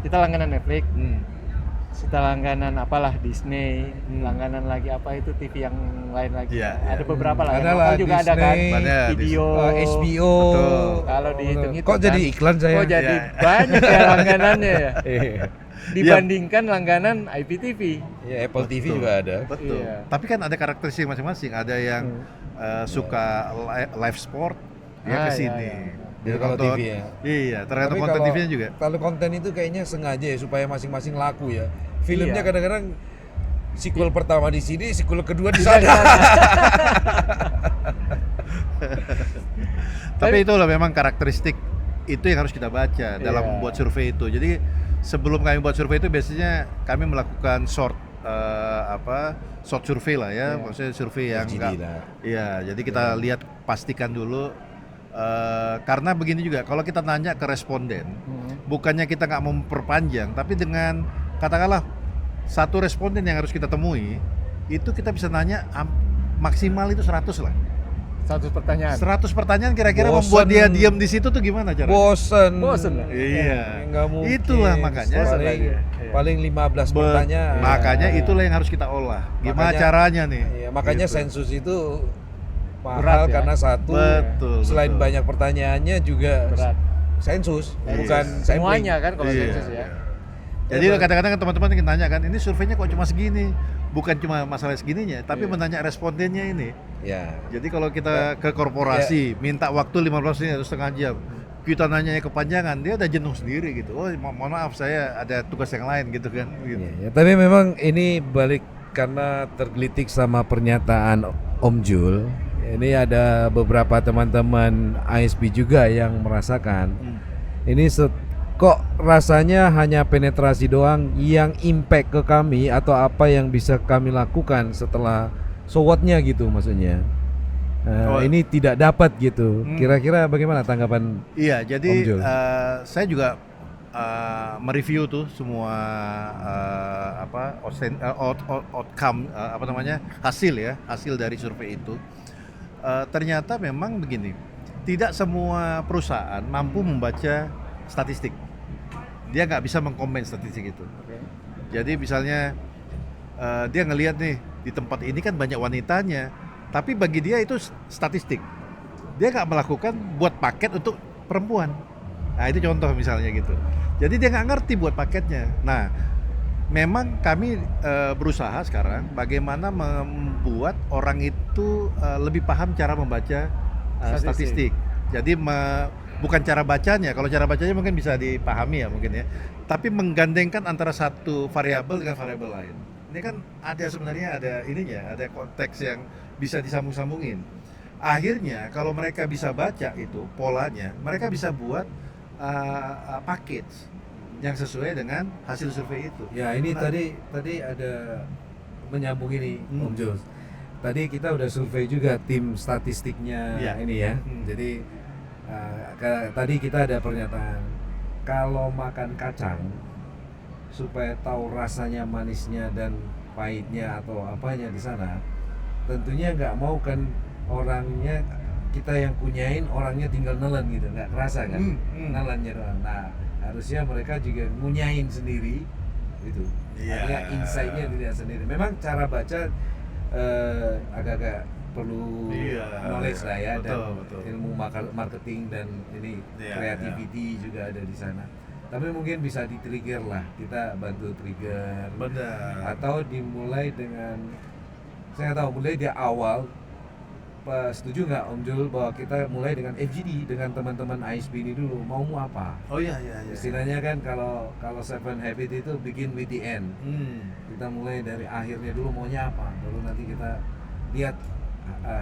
Kita langganan Netflix, kita langganan apalah Disney, langganan lagi apa itu TV yang lain lagi. Iya, Ada iya. beberapa lah. Ada Yang lah, lokal juga ada kan. Disney, Ada, Video. HBO. Betul. Kalau dihitung-hitung Kok jadi kan, iklan saya? Kok jadi Iya. banyak ya langganannya ya. Iya. Dibandingkan langganan IPTV. Ya, Apple TV Betul. juga ada. Betul. Iya. Tapi kan ada karakteristik masing-masing. Ada yang suka live sport, dia Ah, ke iya, sini. iya. Dia Jadi kalau nonton. TV ya. Iya, tergantung Tapi konten kalau- TV-nya juga. Kalau konten itu kayaknya sengaja ya supaya masing-masing laku ya. Filmnya Iya. kadang-kadang sequel pertama di sini, sequel kedua di Bisa sana. di sana. Tapi itulah memang karakteristik itu yang harus kita baca dalam Iya. membuat survei itu. Jadi sebelum kami buat survei itu biasanya kami melakukan short survei lah ya, Iya. maksudnya survei yang SGD enggak. lah. Iya, jadi kita lihat pastikan dulu karena begini juga kalau kita nanya ke responden, bukannya kita nggak memperpanjang, tapi dengan katakanlah satu responden yang harus kita temui itu kita bisa nanya maksimal itu 100 lah. 100 pertanyaan. 100 pertanyaan kira-kira Bosen. membuat dia diam di situ tuh gimana caranya? Bosen. Bosen lah. Iya. Nggak mungkin. Itulah makanya. Bosen paling, lagi. Iya. paling 15 pertanyaan. Makanya itulah yang harus kita olah. Gimana Makanya- caranya nih? Iya, makanya Gitu. sensus itu mahal Berat ya. karena satu, Betul, selain betul. banyak pertanyaannya juga Berat. sensus, Iya. bukan Semuanya sampling. kan kalau Iya, sensus ya. iya. Jadi kadang-kadang kan teman-teman ingin tanya kan, ini surveinya kok cuma segini? Bukan cuma masalah segininya, tapi Iya. menanya respondennya ini. Ya. Jadi kalau kita ke korporasi, minta waktu 15 menit atau setengah jam, kita nanya kepanjangan, dia udah jenuh sendiri gitu. Oh, mohon maaf saya ada tugas yang lain gitu kan. Gitu. Iya, ya, tapi memang ini balik karena tergelitik sama pernyataan Om Jul ini ada beberapa teman-teman ISP juga yang merasakan. Ini kok rasanya hanya penetrasi doang, yang impact ke kami atau apa yang bisa kami lakukan setelah SWOT-nya gitu maksudnya. Ini tidak dapat gitu. Kira-kira bagaimana tanggapan Iya, Om jadi Jul? saya juga mereview tuh semua outcome, hasil dari survei itu. Ternyata memang begini, tidak semua perusahaan mampu membaca statistik. Dia nggak bisa mengkomen statistik itu. Jadi misalnya dia ngelihat nih di tempat ini kan banyak wanitanya, tapi bagi dia itu statistik. Dia nggak melakukan buat paket untuk perempuan. Nah itu contoh misalnya gitu. Jadi dia nggak ngerti buat paketnya. Nah memang kami berusaha sekarang bagaimana membuat orang itu lebih paham cara membaca statistik. Jadi bukan cara bacanya. Kalau cara bacanya mungkin bisa dipahami ya mungkin ya. Tapi menggandengkan antara satu variabel dengan variabel lain. Ini kan sebenarnya ada ininya, ada konteks yang bisa disambung-sambungin. Akhirnya kalau mereka bisa baca itu polanya, mereka bisa buat package yang sesuai dengan hasil survei itu. Ya ini tadi ada menyambung ini Om Jules. Tadi kita udah survei juga tim statistiknya ini ya. Jadi tadi kita ada pernyataan kalau makan kacang supaya tahu rasanya manisnya dan pahitnya atau apanya di sana, tentunya nggak mau kan orangnya kita yang punyain, orangnya tinggal nelen gitu, nggak kerasa kan nelennya doang. Nah harusnya mereka juga ngunyain sendiri gitu. Artinya insight-nya tidak sendiri. Memang cara baca agak-agak perlu knowledge lah ya, betul. Ilmu marketing dan ini creativity juga ada di sana. Tapi mungkin bisa di-trigger lah, kita bantu trigger. Benar. Atau dimulai dengan, saya nggak tahu, mulai di awal. Setuju nggak Om Jul bahwa kita mulai dengan FGD dengan teman-teman ISP ini dulu, maumu apa? Oh iya. Istilahnya kan kalau Seven Habit itu begin with the end. Kita mulai dari akhirnya dulu maunya apa, baru nanti kita lihat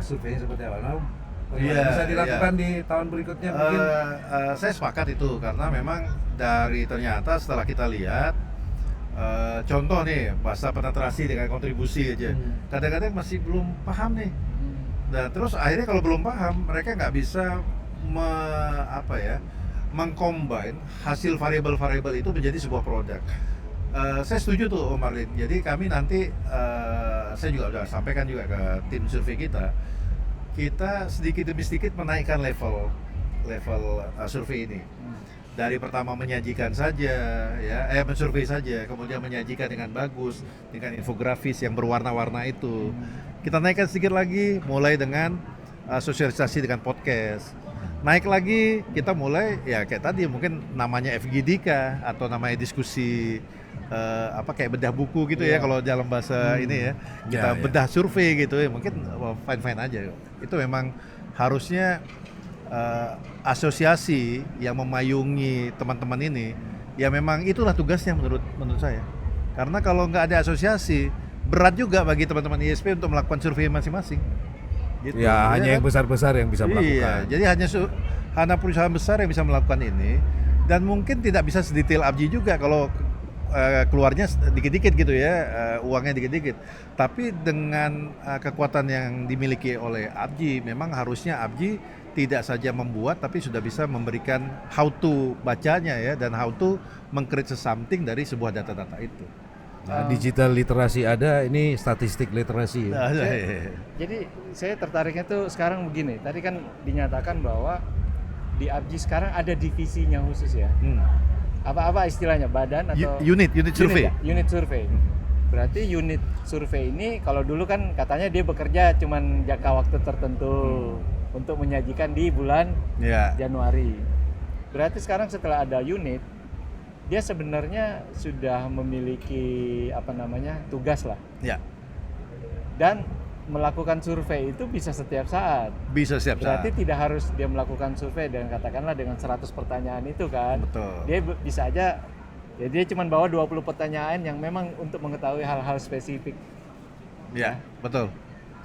surveinya seperti apa. Nah, bisa dilakukan di tahun berikutnya mungkin. Saya sepakat itu karena memang dari ternyata setelah kita lihat contoh nih bahasa penetrasi dengan kontribusi aja, kadang-kadang masih belum paham nih. Dan terus akhirnya kalau belum paham mereka nggak bisa mengcombine hasil variabel-variabel itu menjadi sebuah produk. Saya setuju tuh Om Marlin. Jadi kami nanti saya juga udah sampaikan juga ke tim survei kita sedikit demi sedikit menaikkan level survei ini. Dari pertama menyajikan saja mensurvei saja, kemudian menyajikan dengan bagus dengan infografis yang berwarna-warna itu. Kita naikkan sedikit lagi mulai dengan sosialisasi dengan podcast. Naik lagi kita mulai ya kayak tadi mungkin namanya FGD kah atau namanya diskusi kayak bedah buku gitu ya kalau dalam bahasa ini ya. Kita bedah survei gitu ya, mungkin fine aja. Itu memang harusnya asosiasi yang memayungi teman-teman ini ya memang itulah tugasnya menurut saya. Karena kalau nggak ada asosiasi berat juga bagi teman-teman ISP untuk melakukan survei masing-masing. Gitu. Ya hanya yang besar-besar yang bisa melakukan. Iya, jadi hanya perusahaan besar yang bisa melakukan ini dan mungkin tidak bisa sedetail Abji juga kalau keluarnya dikit-dikit gitu ya, uangnya dikit-dikit. Tapi dengan kekuatan yang dimiliki oleh Abji, memang harusnya Abji tidak saja membuat tapi sudah bisa memberikan how to bacanya ya dan how to meng-create something dari sebuah data-data itu. Nah, digital literasi ada, ini statistik literasi. Jadi saya tertariknya tuh sekarang begini. Tadi kan dinyatakan bahwa di Abji sekarang ada divisinya khusus ya. Apa istilahnya, badan atau unit survei? Unit survei. Berarti unit survei ini kalau dulu kan katanya dia bekerja cuman jangka waktu tertentu untuk menyajikan di bulan Januari. Berarti sekarang setelah ada unit, dia sebenarnya sudah memiliki tugas lah. Ya. Dan melakukan survei itu bisa setiap saat. Bisa setiap saat. Berarti tidak harus dia melakukan survei dengan katakanlah dengan 100 pertanyaan itu kan. Betul. Dia bisa aja ya dia cuma bawa 20 pertanyaan yang memang untuk mengetahui hal-hal spesifik. Ya, betul.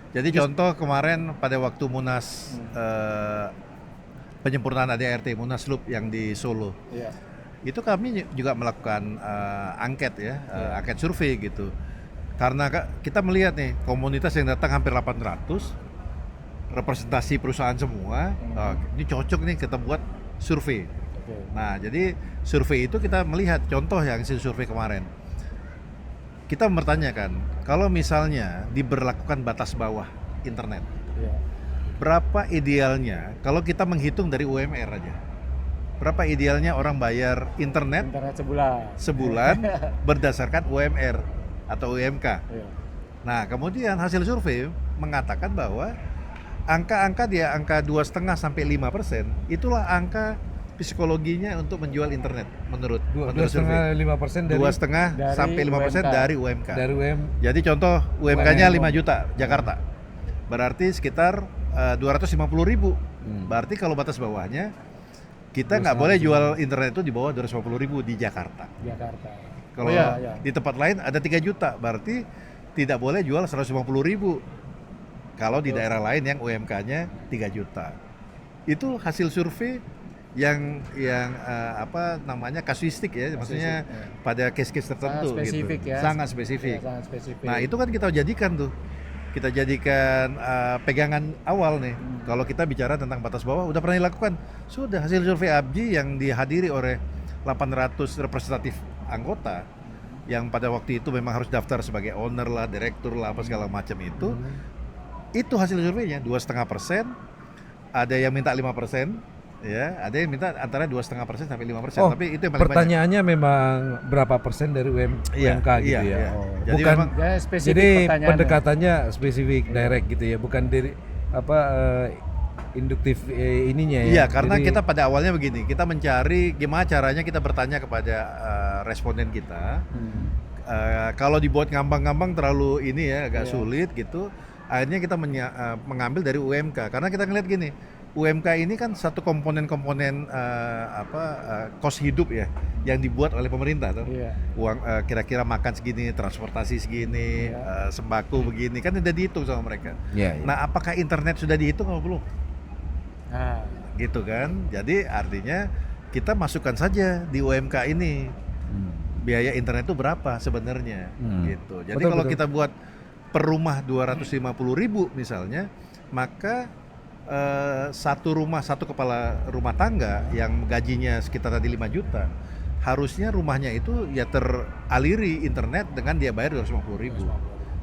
Jadi contoh kemarin pada waktu Munas penyempurnaan ADART Munaslup yang di Solo, Iya. itu kami juga melakukan angket ya, angket survei gitu. Karena kita melihat nih komunitas yang datang hampir 800, representasi perusahaan semua, ini cocok nih kita buat survei. Oke. Nah, jadi survei itu kita melihat contoh yang hasil survei kemarin. Kita mempertanyakan, kalau misalnya diberlakukan batas bawah internet, Iya. berapa idealnya kalau kita menghitung dari UMR aja? Berapa idealnya orang bayar internet Internet sebulan. berdasarkan UMR atau UMK? Iya. Nah, kemudian hasil survei mengatakan bahwa angka-angka di angka 2,5 sampai 5%, itulah angka psikologinya untuk menjual internet menurut survei. 2,5% dari 2,5 Dari sampai 5% UMK. dari UMK. dari UM. Jadi contoh UMK-nya UMK. 5 juta Jakarta. Berarti sekitar 250.000. Berarti kalau batas bawahnya kita nggak boleh jual internet itu di bawah 250.000 di Jakarta. Jakarta. Kalau iya. di tempat lain ada 3 juta, berarti tidak boleh jual 150.000. Kalau di daerah lain yang UMK-nya 3 juta. Itu hasil survei yang apa namanya kasuistik ya, maksudnya pada case-case tertentu Sangat spesifik gitu. ya. Sangat spesifik. Iya, sangat spesifik. Nah, itu kan kita jadikan tuh. Kita jadikan pegangan awal nih. Kalau kita bicara tentang batas bawah udah pernah dilakukan. Sudah hasil survei ABGI yang dihadiri oleh 800 representatif anggota yang pada waktu itu memang harus daftar sebagai owner lah, direktur lah, apa segala macam itu. Itu hasil surveinya 2,5%, ada yang minta 5%, ya, ada yang minta antara 2,5% sampai 5%. Oh, tapi itu yang paling pertanyaannya memang berapa persen dari Iya, UMK gitu iya, ya? iya. Oh, Jadi bukan. memang- Ya, spesifik Jadi pertanyaannya. pendekatannya spesifik, direct gitu ya, bukan dari apa induktif ininya ya. Iya, karena Jadi- kita pada awalnya begini, kita mencari gimana caranya kita bertanya kepada responden kita. Kalau dibuat ngambang-ngambang terlalu ini ya agak Iya. sulit gitu. Akhirnya kita mengambil dari UMK karena kita ngeliat gini, UMK ini kan satu komponen-komponen kos hidup ya yang dibuat oleh pemerintah tuh. Iya. Uang kira-kira makan segini, transportasi segini, sembako begini kan udah dihitung sama mereka. Iya, iya. Nah, apakah internet sudah dihitung atau belum? Nah, Gitu kan. Jadi artinya kita masukkan saja di UMK ini biaya internet itu berapa sebenarnya gitu. Jadi Betul, kalau betul. kita buat per rumah 250.000 misalnya, maka satu kepala rumah tangga yang gajinya sekitar tadi 5 juta, harusnya rumahnya itu ya teraliri internet dengan dia bayar 250.000.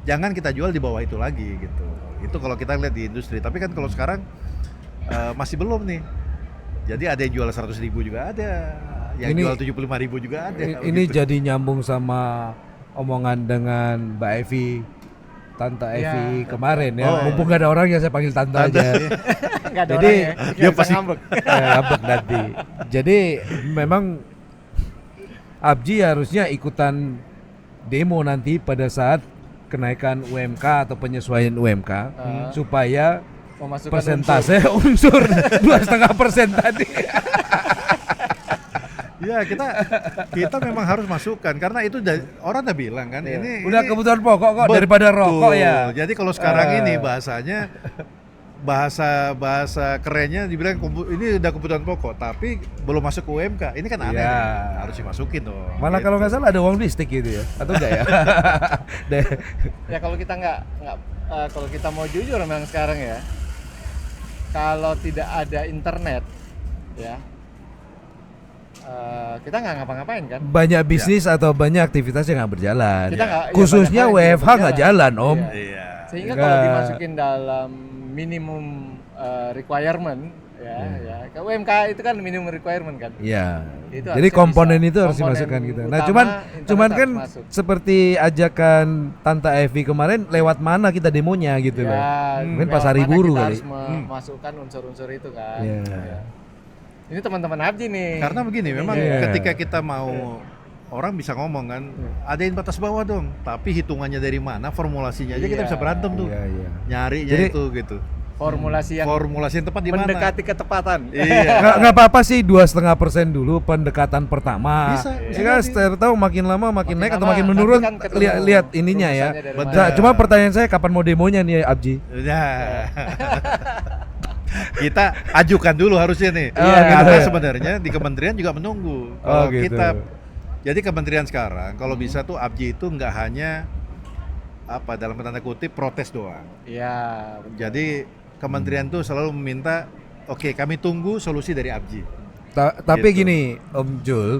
Jangan kita jual di bawah itu lagi gitu. Itu kalau kita lihat di industri. Tapi kan kalau sekarang masih belum nih. Jadi ada yang jual 100.000 juga ada, yang Ini- jual 75.000 juga ada. Ini begitu. jadi nyambung sama omongan dengan Mbak Evi, Tante Iya. Evi kemarin ya. Oh. Mumpung gak ada orang ya saya panggil Tante aja. nggak ada Jadi, orang ya. dia Nggak bisa pasti- ngambek. Ngambek nanti. Jadi memang Abji harusnya ikutan demo nanti pada saat kenaikan UMK atau penyesuaian UMK supaya Memasukkan persentase unsur 2,5% tadi. Ya kita memang harus masukkan karena itu orang udah bilang kan ini Udah ini- kebutuhan pokok kok daripada rokok ya. Jadi kalau sekarang ini bahasanya bahasa kerennya dibilang ini udah kebutuhan pokok tapi belum masuk ke UMK. Ini kan aneh. Iya. nih. Harus dimasukin dong. Malah kalau nggak salah ada uang listrik gitu ya, atau enggak ya? Ya kalau kita nggak kalau kita mau jujur memang sekarang ya, kalau tidak ada internet ya kita nggak ngapa-ngapain kan. Banyak bisnis atau banyak aktivitas yang nggak berjalan. Kita nggak- ya, Khususnya banyak hal yang WFH nggak jalan, Om. Iya. Iya. Sehingga Nggak. kalau dimasukin dalam minimum requirement ya ke UMK itu kan minimum requirement kan. Iya. Itu Jadi harusnya komponen bisa. itu harus Komponen dimasukkan gitu. Nah, utama, cuman internet kan harus masuk. seperti ajakan Tante Evi kemarin, lewat mana kita demonya gitu loh. Mungkin lewat Pasar mana Buru kita kali. harus memasukkan unsur-unsur itu kan. Iya. Ya. Ini teman-teman Abji nih. Karena begini, memang Iya. ketika kita mau orang bisa ngomong kan, adain batas bawah dong, tapi hitungannya dari mana, formulasinya aja kita Iya. bisa berantem tuh, Iya, iya. nyarinya Jadi- itu gitu. Formulasi yang Formulasi yang tepat di mana? mendekati ketepatan. Iya. Nggak apa-apa sih 2,5% dulu pendekatan pertama. Bisa Ya kan, setelah tahu makin lama makin naik atau lama, makin nanti menurun, kan ketemu lihat ininya ya. rumusannya dari Betul. mana. Nah, cuma pertanyaan saya kapan mau demonya nih Abji? Ya. Kita ajukan dulu harusnya nih. Iya, Karena gitu ya. sebenarnya di kementerian juga menunggu. Oh, Kalau gitu. jadi kementerian sekarang kalau bisa tuh ABJI itu nggak hanya apa dalam tanda kutip protes doang. Iya. Jadi kementerian tuh selalu meminta, oke kami tunggu solusi dari ABJI. Tapi Gitu. gini Om Jul,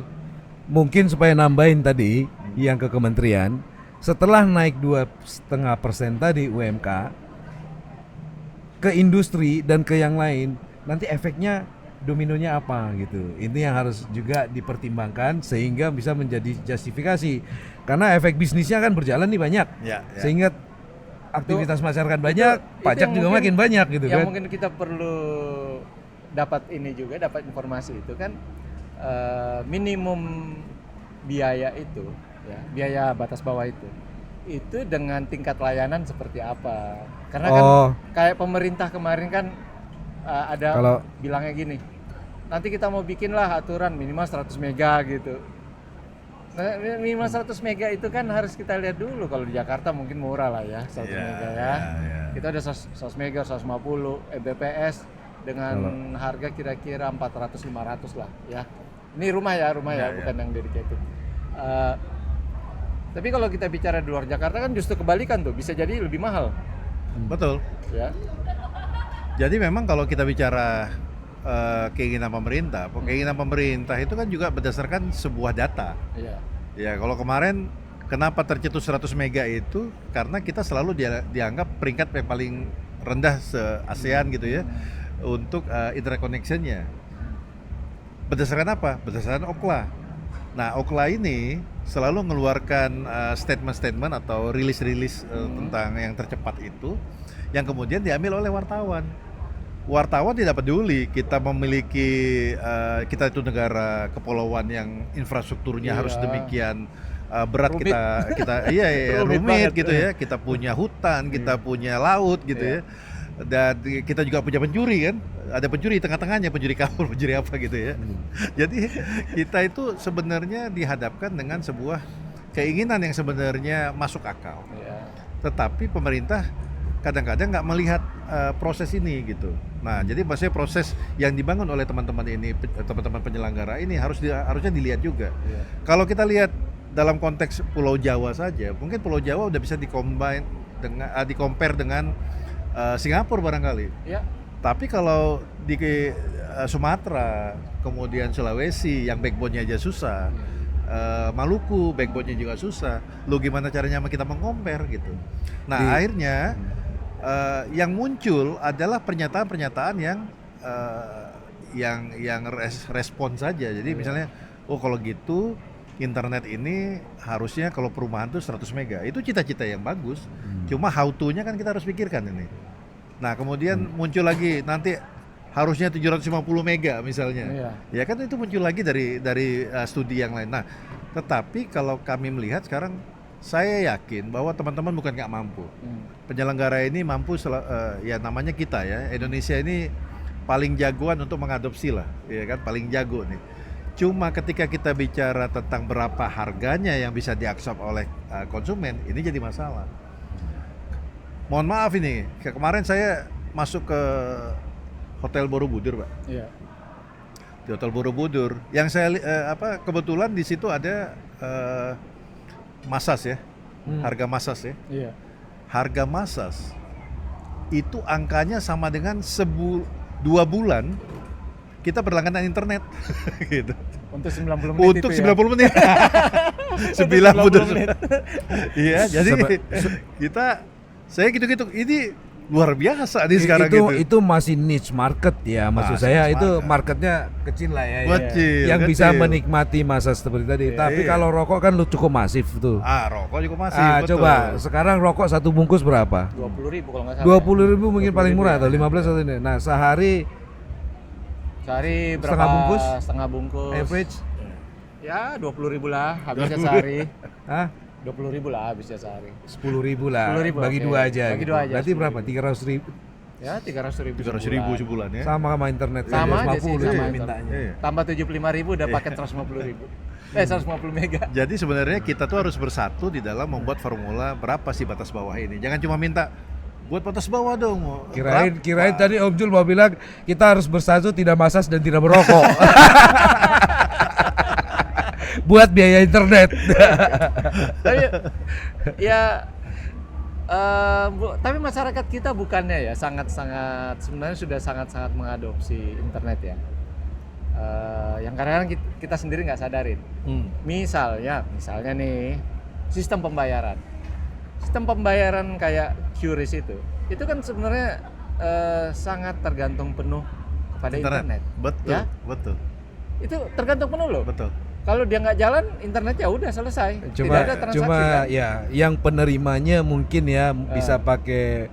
mungkin supaya nambahin tadi yang ke kementerian, setelah naik 2,5% tadi UMK ke industri dan ke yang lain, nanti efeknya dominonya apa gitu. Ini yang harus juga dipertimbangkan sehingga bisa menjadi justifikasi. Karena efek bisnisnya kan berjalan nih banyak. Ya, ya. Sehingga aktivitas masyarakat banyak, Itu pajak yang juga mungkin- makin banyak gitu yang kan. mungkin kita perlu dapat ini juga, dapat informasi itu kan minimum biaya itu, ya, biaya batas bawah itu dengan tingkat layanan seperti apa? Karena kan Oh. kayak pemerintah kemarin kan ada Kalau- bilangnya gini, nanti kita mau bikin lah aturan minimal 100 mega gitu. Nah, minimal 100 mega itu kan harus kita lihat dulu. Kalau di Jakarta mungkin murah lah ya 100 Iya, mega ya. iya. Kita ada 100 mega, 150 Mbps dengan harga kira-kira 400-500 lah ya. Ini rumah ya, Iya, bukan yang dedicated. Tapi kalau kita bicara di luar Jakarta kan justru kebalikan tuh, bisa jadi lebih mahal Betul. ya. Jadi memang kalau kita bicara keinginan pemerintah itu kan juga berdasarkan sebuah data. Iya. Ya kalau kemarin kenapa tercetus 100 mega itu karena kita selalu dianggap peringkat yang paling rendah se-ASEAN gitu ya untuk internet connection-nya. Berdasarkan apa? Berdasarkan Ookla. Nah, Ookla ini selalu mengeluarkan statement-statement atau rilis-rilis tentang yang tercepat itu yang kemudian diambil oleh wartawan. Wartawan tidak peduli kita memiliki kita itu negara kepulauan yang infrastrukturnya Iya. harus demikian berat, Rumit. kita iya Rumit rumit banget. gitu ya. Kita punya hutan, kita punya laut gitu Iya. ya. Dan kita juga punya pencuri kan. Ada pencuri di tengah-tengahnya, pencuri kabur, pencuri apa gitu ya. Jadi kita itu sebenarnya dihadapkan dengan sebuah keinginan yang sebenarnya masuk akal. Iya. Tetapi pemerintah kadang-kadang nggak melihat proses ini gitu. Nah, jadi maksudnya proses yang dibangun oleh teman-teman ini, teman-teman penyelenggara ini harusnya dilihat juga. Iya. Kalau kita lihat dalam konteks Pulau Jawa saja, mungkin Pulau Jawa udah bisa di-compare dengan Singapura barangkali. Iya. Tapi kalau di Sumatera, kemudian Sulawesi yang backbone-nya aja susah. Maluku backbone-nya juga susah. Lu gimana caranya kita meng-compare gitu. Nah, akhirnya yang muncul adalah pernyataan-pernyataan yang respon saja. Jadi misalnya, oh kalau gitu internet ini harusnya kalau perumahan tuh 100 mega. Itu cita-cita yang bagus. Cuma how to-nya kan kita harus pikirkan ini. Nah, kemudian muncul lagi nanti harusnya 750 mega misalnya. Iya. Ya kan itu muncul lagi dari studi yang lain. Nah, tetapi kalau kami melihat sekarang saya yakin bahwa teman-teman bukan nggak mampu. Penyelenggara ini mampu ya namanya kita ya. Indonesia ini paling jagoan untuk mengadopsi lah, ya kan paling jago nih. Cuma ketika kita bicara tentang berapa harganya yang bisa diabsorb oleh konsumen, ini jadi masalah. Mohon maaf ini, kemarin saya masuk ke Hotel Borobudur, Pak. Iya. Di Hotel Borobudur, yang saya kebetulan di situ ada Masas ya, harga Masas ya. Iya. Harga Masas itu angkanya sama dengan 2 bulan kita berlangganan internet gitu. Untuk 90 menit Untuk itu 90 menit. 90 menit. Iya, jadi saya gitu-gitu. Ini luar biasa nih sekarang gitu. Itu masih niche market ya, maksud saya niche itu market. marketnya kecil lah ya, Kecil, yang kecil. bisa menikmati masa seperti tadi. Tapi Iya. kalau rokok kan lu cukup masif tuh. Rokok juga masih. Betul. Coba sekarang rokok satu bungkus berapa? 20.000 kalau nggak salah. 20.000 mungkin paling 20.000 murah ya. atau 15 atau ini. Nah, sehari Sehari berapa? Setengah bungkus? Setengah bungkus. average Ya 20.000 lah habisnya sehari. Hah? 20.000 lah habisnya sehari. 10.000 lah. 10.000, Bagi oke. dua aja. Bagi gitu. dua aja, Berarti berapa? 10.000. Ya 300.000 300.000 sebulan ya. Sama internet Sama aja sih, 150 sama ya itu. mintanya. Iya. Tambah 75.000 udah paket 150.000. 150 mega. Jadi sebenarnya kita tuh harus bersatu di dalam membuat formula berapa sih batas bawah ini. Jangan cuma minta buat batas bawah dong. Kirain tadi Om Jul mau bilang kita harus bersatu, tidak masas dan tidak merokok. Buat biaya internet. Tapi ya tapi masyarakat kita bukannya ya sangat-sangat sebenarnya sudah sangat-sangat mengadopsi internet ya. Yang kadang-kadang kita sendiri nggak sadarin. Misalnya nih sistem pembayaran kayak QRIS itu kan sebenarnya sangat tergantung penuh kepada internet. Betul, Ya? betul, Itu tergantung penuh loh. betul. Kalau dia nggak jalan, internet ya udah selesai. Tidak ada transaksi Cuma kan? ya yang penerimanya mungkin ya bisa pakai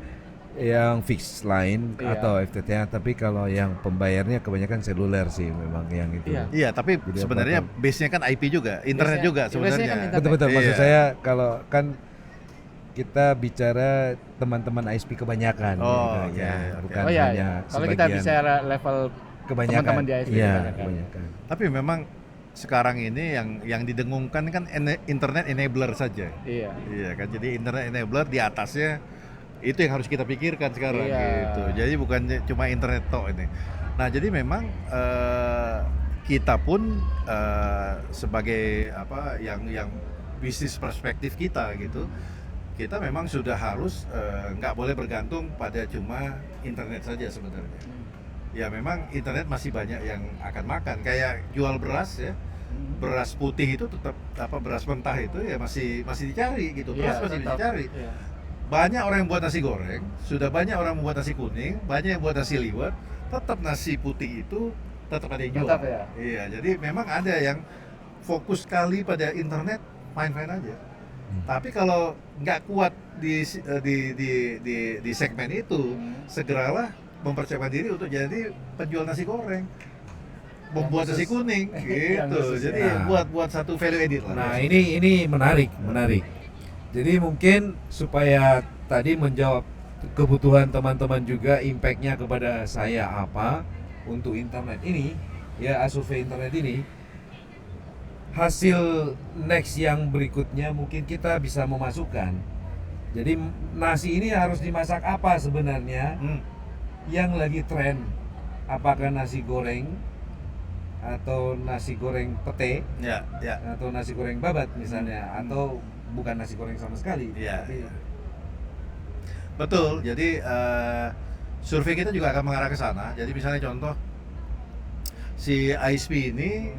yang fix line Iya. atau FTTH, tapi kalau yang pembayarnya kebanyakan seluler sih memang yang itu. Iya. Iya, tapi Jadi sebenarnya apa-apa. base-nya kan IP juga, internet Base-nya- juga base-nya kan sebenarnya. internet. Betul-betul, maksud Iya. saya kalau kan kita bicara teman-teman ISP kebanyakan Oh, gitu, ya, oke. bukan Oh iya, hanya iya. Kalau kita sebagian. bicara level Kebanyakan. teman-teman di ISP Iya, kebanyakan. kebanyakan. Tapi memang sekarang ini yang didengungkan kan internet enabler saja. Iya. Iya kan, jadi internet enabler di atasnya itu yang harus kita pikirkan sekarang Iya. gitu. Jadi bukan cuma internet tok ini. Nah, jadi memang kita pun sebagai apa yang bisnis perspektif kita gitu, kita memang sudah harus nggak boleh bergantung pada cuma internet saja sebenarnya. Ya memang internet masih banyak yang akan makan, kayak jual beras ya. Beras putih itu tetap beras mentah itu ya masih dicari gitu. Beras masih tetap. dicari. Iya. Banyak orang yang buat nasi goreng, sudah banyak orang membuat nasi kuning, banyak yang buat nasi liwet, tetap nasi putih itu tetap ada yang jual. Tetap ya? Iya, jadi memang ada yang fokus sekali pada internet, fine-fine aja. Tapi kalau nggak kuat di segmen itu, segeralah mempersiapkan diri untuk jadi penjual nasi goreng, membuat nasi kuning, Yang gitu. khusus, Jadi ya. buat satu value edit lah. Nah ini menarik. Jadi mungkin supaya tadi menjawab kebutuhan teman-teman juga, impactnya kepada saya apa untuk internet ini, ya survei internet ini, hasil next yang berikutnya mungkin kita bisa memasukkan. Jadi nasi ini harus dimasak apa sebenarnya yang lagi tren? Apakah nasi goreng atau nasi goreng pete Ya, ya. atau nasi goreng babat misalnya, atau bukan nasi goreng sama sekali. Iya, Tapi iya. Betul. Jadi survei kita juga akan mengarah ke sana. Jadi misalnya contoh si ISP ini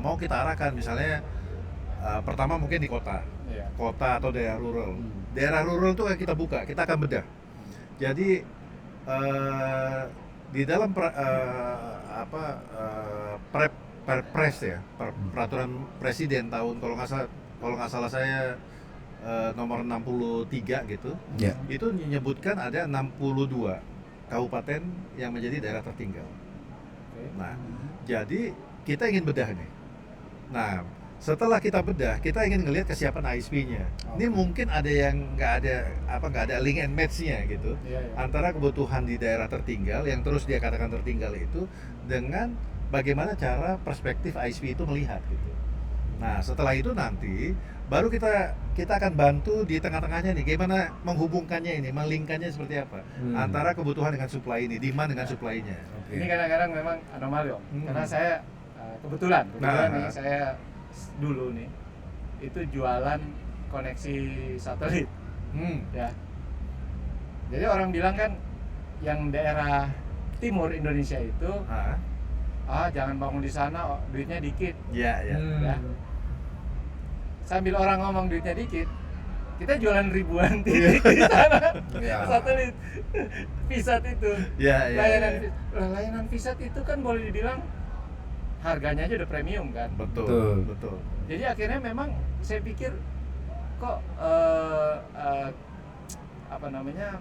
mau kita arahkan misalnya pertama mungkin di kota, Iya. kota atau daerah rural. Daerah rural itu kita buka, kita akan bedah. Jadi di dalam Perpres ya, peraturan presiden tahun kalau nggak salah saya nomor 63 gitu. Ya. Itu menyebutkan ada 62 kabupaten yang menjadi daerah tertinggal. Nah, jadi kita ingin bedah nih. Nah, setelah kita bedah, kita ingin ngelihat kesiapan ISP-nya. Ini mungkin ada yang nggak ada link and match-nya gitu. Iya, iya. Antara kebutuhan di daerah tertinggal yang terus dia katakan tertinggal itu dengan bagaimana cara perspektif ISP itu melihat gitu. Nah, setelah itu nanti baru kita akan bantu di tengah-tengahnya nih, gimana menghubungkannya ini, melingkannya seperti apa antara kebutuhan dengan supply ini, demand dengan supply-nya. Ini kadang-kadang memang anomali Om. Karena saya kebetulan Nah. nih saya dulu nih itu jualan koneksi satelit ya. Jadi orang bilang kan yang daerah timur Indonesia itu jangan bangun di sana, duitnya dikit. Ya, ya. Ya. Sambil orang ngomong duitnya dikit, kita jualan ribuan titik di sana. Ya. Satelit Visat itu. Ya, ya, Layanan ya. layanan Visat itu kan boleh dibilang harganya aja udah premium kan. Betul, betul. Jadi akhirnya memang saya pikir kok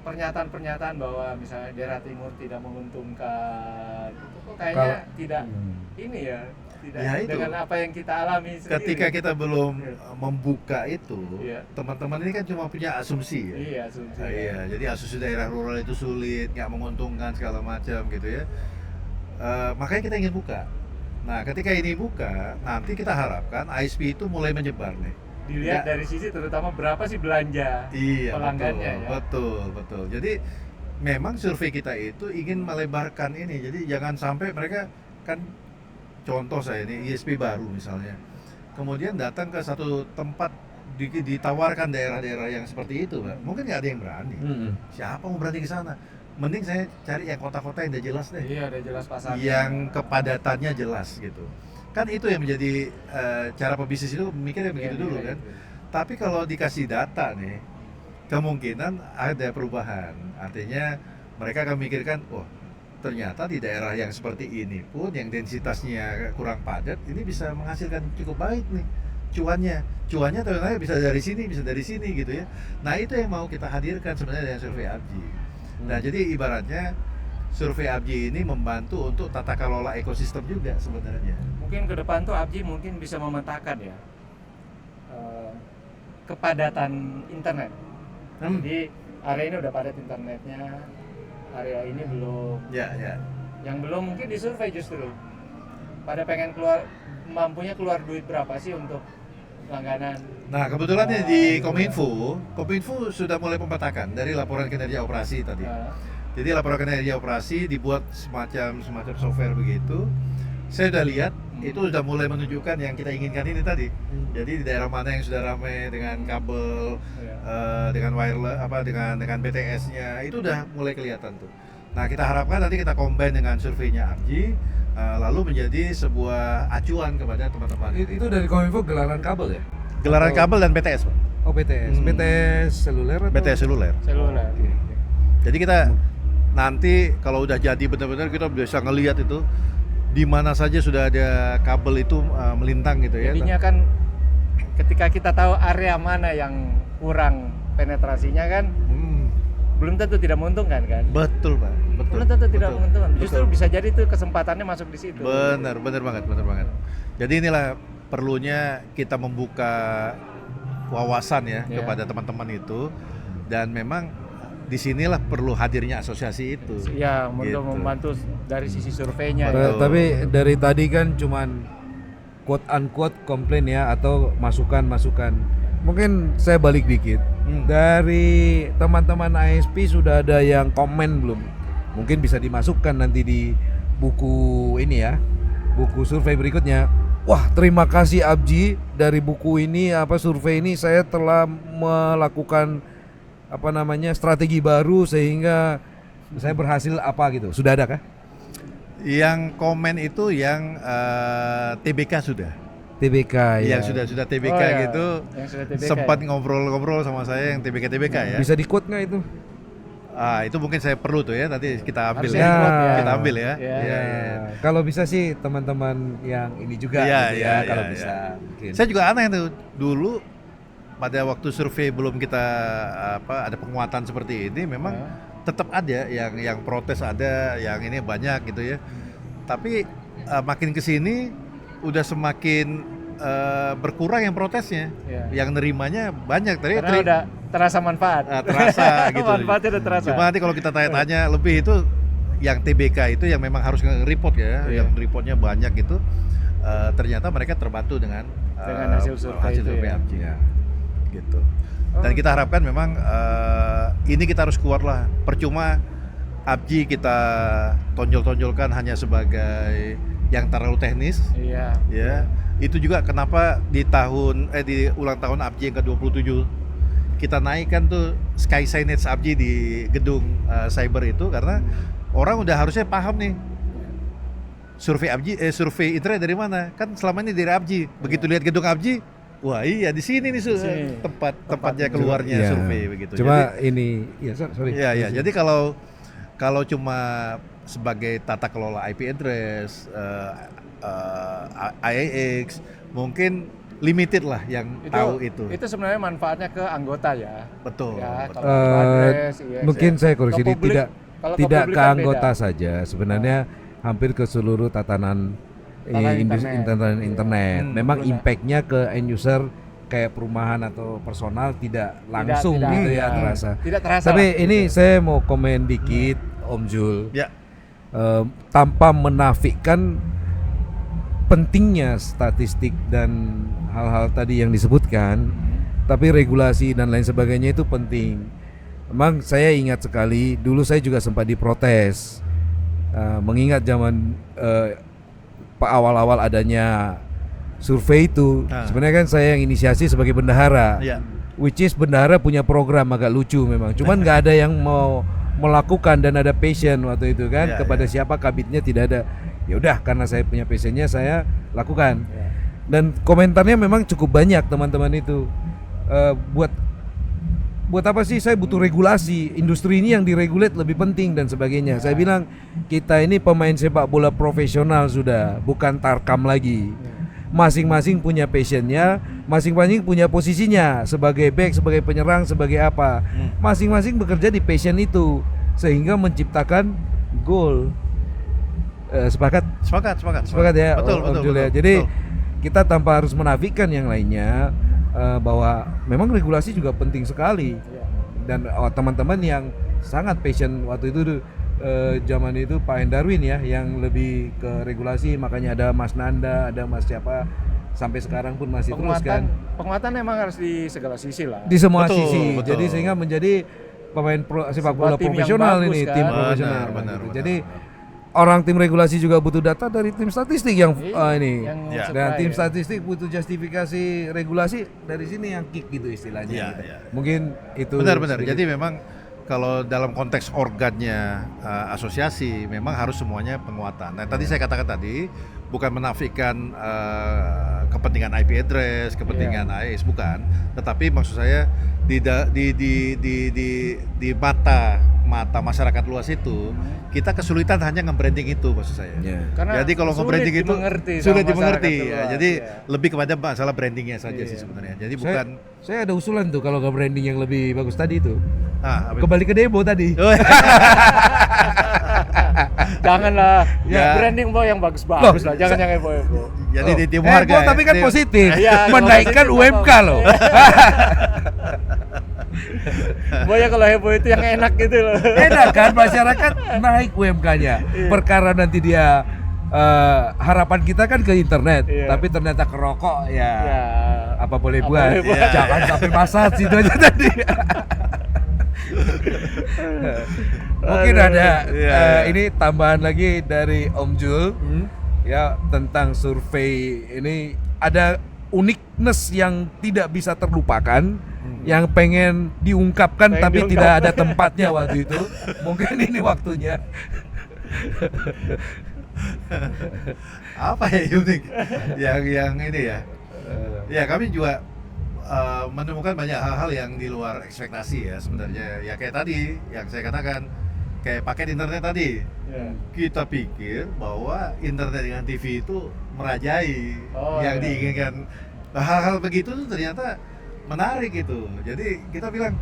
pernyataan-pernyataan bahwa misalnya daerah timur tidak menguntungkan itu kok kayaknya tidak ini ya. tidak Ya, itu. dengan apa yang kita alami sendiri. Ketika kita belum Iya. membuka itu, Iya. teman-teman ini kan cuma punya asumsi ya. Iya, asumsi. Iya, jadi asumsi daerah rural itu sulit, nggak menguntungkan segala macam gitu ya. Makanya kita ingin buka. Nah, ketika ini buka, nanti kita harapkan ISP itu mulai menyebar nih. Dilihat Ya. dari sisi terutama berapa sih belanja Iya, pelanggannya ya. betul. Jadi memang survei kita itu ingin melebarkan ini. Jadi jangan sampai mereka kan, contoh saya ini ISP baru misalnya, kemudian datang ke satu tempat ditawarkan daerah-daerah yang seperti itu, Pak. Mungkin nggak ada yang berani. Siapa mau berani ke sana? Mending saya cari yang kota-kota yang udah jelas deh, Iya, udah jelas pasarnya. yang kepadatannya jelas gitu. Kan itu yang menjadi cara pebisnis itu mikirnya begitu Iya, dulu iya, kan. iya. Tapi kalau dikasih data nih, kemungkinan ada perubahan. Artinya mereka akan memikirkan, oh ternyata di daerah yang seperti ini pun yang densitasnya kurang padat, ini bisa menghasilkan cukup baik nih cuannya ternyata bisa dari sini gitu ya. Nah itu yang mau kita hadirkan sebenarnya dengan survei ABJI. Nah jadi ibaratnya survei ABJI ini membantu untuk tata kelola ekosistem juga sebenarnya. Mungkin ke depan tuh ABJI mungkin bisa memetakan ya kepadatan internet. Jadi area ini udah padat internetnya, area ini belum. Ya. Yang belum mungkin disurvei justru. Pada pengen mampunya keluar duit berapa sih untuk langganan. Nah kebetulan di Kominfo sudah mulai pemetakan dari laporan kinerja operasi tadi. Jadi laporan kinerja operasi dibuat semacam software begitu. Saya sudah lihat itu sudah mulai menunjukkan yang kita inginkan ini tadi. Jadi di daerah mana yang sudah ramai dengan kabel, dengan wireless, dengan BTS-nya, itu udah mulai kelihatan tuh. Nah kita harapkan nanti kita combine dengan surveinya ABJI, lalu menjadi sebuah acuan kepada teman-teman. Itu dari Kominfo gelaran kabel ya? Gelaran kabel dan BTS, Pak. Oh BTS, BTS seluler atau? BTS seluler. Seluler. Jadi kita nanti kalau udah jadi benar-benar kita bisa ngelihat itu di mana saja sudah ada kabel itu melintang gitu ya. Jadinya kan ketika kita tahu area mana yang kurang penetrasinya kan belum tentu tidak menguntungkan kan? Betul, Pak. Betul. Belum tentu tidak menguntungkan. Justru Betul. bisa jadi tuh kesempatannya masuk di situ. Benar banget. Jadi inilah perlunya kita membuka wawasan ya kepada teman-teman itu, dan memang disinilah perlu hadirnya asosiasi itu. Ya, untuk Gitu. membantu dari sisi surveinya. Betul. Tapi dari tadi kan cuman quote unquote komplain ya atau masukan. Mungkin saya balik dikit. Dari teman-teman ISP sudah ada yang komen belum? Mungkin bisa dimasukkan nanti di buku ini ya. Buku survei berikutnya. Wah, terima kasih ABJI, dari buku ini survei ini saya telah melakukan strategi baru sehingga saya berhasil gitu. Sudah ada kah? Yang komen itu yang TBK sudah. TBK ya. Yang sudah TBK Oh, ya. gitu. Yang sudah TBK sempat ya. ngobrol-ngobrol sama saya yang TBK ya. Bisa di quote nggak itu? Itu mungkin saya perlu tuh ya, nanti kita ambil Harusnya ya. di-quote ya. Kita ambil ya. Ya. Iya. Kalau bisa sih teman-teman yang ini juga Iya, gitu iya, kalau iya, bisa. iya. Mungkin. Saya juga aneh tuh dulu pada waktu survei belum kita ada penguatan seperti ini, memang tetap ada yang protes, ada yang ini banyak gitu ya. Tapi makin kesini udah semakin berkurang yang protesnya, yang nerimanya banyak. Tadi Karena udah terasa manfaat. terasa gitu. Manfaatnya udah terasa. Cuma nanti kalau kita tanya-tanya lebih itu yang TBK itu yang memang harus nge-report ya, yang reportnya banyak gitu. Ternyata mereka terbantu dengan hasil survei itu ya. ABJI gitu. Dan kita harapkan memang ini kita harus keluar lah. Percuma ABJI kita tonjol-tonjolkan hanya sebagai yang terlalu teknis. Iya. Ya. Itu juga kenapa di ulang tahun ABJI yang ke-27 kita naikkan tuh sky signage ABJI di gedung cyber itu, karena orang udah harusnya paham nih survei internet dari mana, kan selama ini dari ABJI. Begitu lihat gedung ABJI, wah iya di sini nih tempatnya keluarnya survei begitu. Cuma jadi, ini ya sorry. Iya. Jadi kalau cuma sebagai tata kelola IP address, IAX, mungkin limited lah yang tahu itu. Itu sebenarnya manfaatnya ke anggota ya. Betul. Ya, betul. kalau address, IAX, Mungkin saya koreksi ke publik, tidak kalau ke publik kan anggota beda. saja, sebenarnya hampir ke seluruh tatanan internet. Memang benar. impact-nya ke end user kayak perumahan atau personal tidak langsung tidak, gitu ya tidak. terasa. Tidak terasa. Tapi lah, ini gitu. saya mau komen dikit Om Jul. Ya. Tanpa menafikan pentingnya statistik dan hal-hal tadi yang disebutkan, tapi regulasi dan lain sebagainya itu penting. Memang saya ingat sekali dulu saya juga sempat diprotes, mengingat zaman awal-awal adanya survei itu. Sebenarnya kan saya yang inisiasi sebagai bendahara, which is bendahara punya program agak lucu memang, cuman nggak ada yang mau melakukan dan ada passion waktu itu kan, kepada siapa kabitnya tidak ada. Ya udah, karena saya punya passionnya saya lakukan. Dan komentarnya memang cukup banyak teman-teman itu. Buat apa sih saya butuh regulasi, industri ini yang diregulate lebih penting dan sebagainya. Saya bilang kita ini pemain sepak bola profesional sudah, bukan tarkam lagi. Masing-masing punya passionnya, masing-masing punya posisinya sebagai back, sebagai penyerang, sebagai apa. Masing-masing bekerja di passion itu sehingga menciptakan gol. Sepakat ya, Betul. Julia. Jadi kita tanpa harus menafikan yang lainnya, bahwa memang regulasi juga penting sekali. Dan teman-teman yang sangat passion waktu itu zaman itu Pak Hendarwin ya yang lebih ke regulasi, makanya ada Mas Nanda, ada Mas siapa, sampai sekarang pun masih terus kan. Penguatan memang harus di segala sisi lah. Di semua Betul, sisi. betul. Jadi sehingga menjadi pemain sepak bola tim yang profesional bagus, ini, kan? tim Benar, profesional. benar. Jadi orang tim regulasi juga butuh data dari tim statistik yang ini. Yang Dan tim supply, statistik butuh justifikasi regulasi dari sini yang kick gitu istilahnya. Iya, gitu. iya. Mungkin itu. Benar. sedikit. Jadi memang kalau dalam konteks organnya asosiasi memang harus semuanya penguatan. Nah, tadi saya katakan tadi bukan menafikan kepentingan IP address, kepentingan AES, bukan, tetapi maksud saya di mata masyarakat luas itu kita kesulitan hanya nge-branding itu maksud saya. Yeah. Karena Jadi kalau nge-branding itu sulit dimengerti ya. Jadi lebih kepada masalah brandingnya saja sih sebenarnya. Jadi bukan Saya ada usulan tuh kalau branding yang lebih bagus tadi itu. apa itu? Kembali ke Debo tadi. Janganlah. Ya. Branding Bo yang bagus-bagus lah. Jangan yang heboh-heboh. Jadi di Timo harga. Bo, tapi kan Ini- positif. Iya, Menaikkan positif, UMK apa-apa. loh. Bo ya kalau heboh itu yang enak gitu loh. Enak kan, masyarakat naik UMK-nya. Perkara nanti dia harapan kita kan ke internet, Iya. tapi ternyata ke rokok ya. Ya. Apa boleh Apa buat? boleh buat. Ya, jangan sampai massage itu aja tadi. Mungkin Aduh. ada Iya. ini tambahan lagi dari Om Jul ya tentang survei ini, ada uniqueness yang tidak bisa terlupakan, yang pengen diungkapkan Pengen tapi diungkap. tidak ada tempatnya waktu itu. Mungkin ini waktunya. Apa ya unik yang ini ya. Ya kami juga menemukan banyak hal-hal yang di luar ekspektasi ya sebenarnya. Ya kayak tadi yang saya katakan, kayak paket internet tadi. Ya. Kita pikir bahwa internet dengan TV itu merajai Oh, yang iya. diinginkan. Hal-hal begitu tuh ternyata menarik gitu. Jadi kita bilang,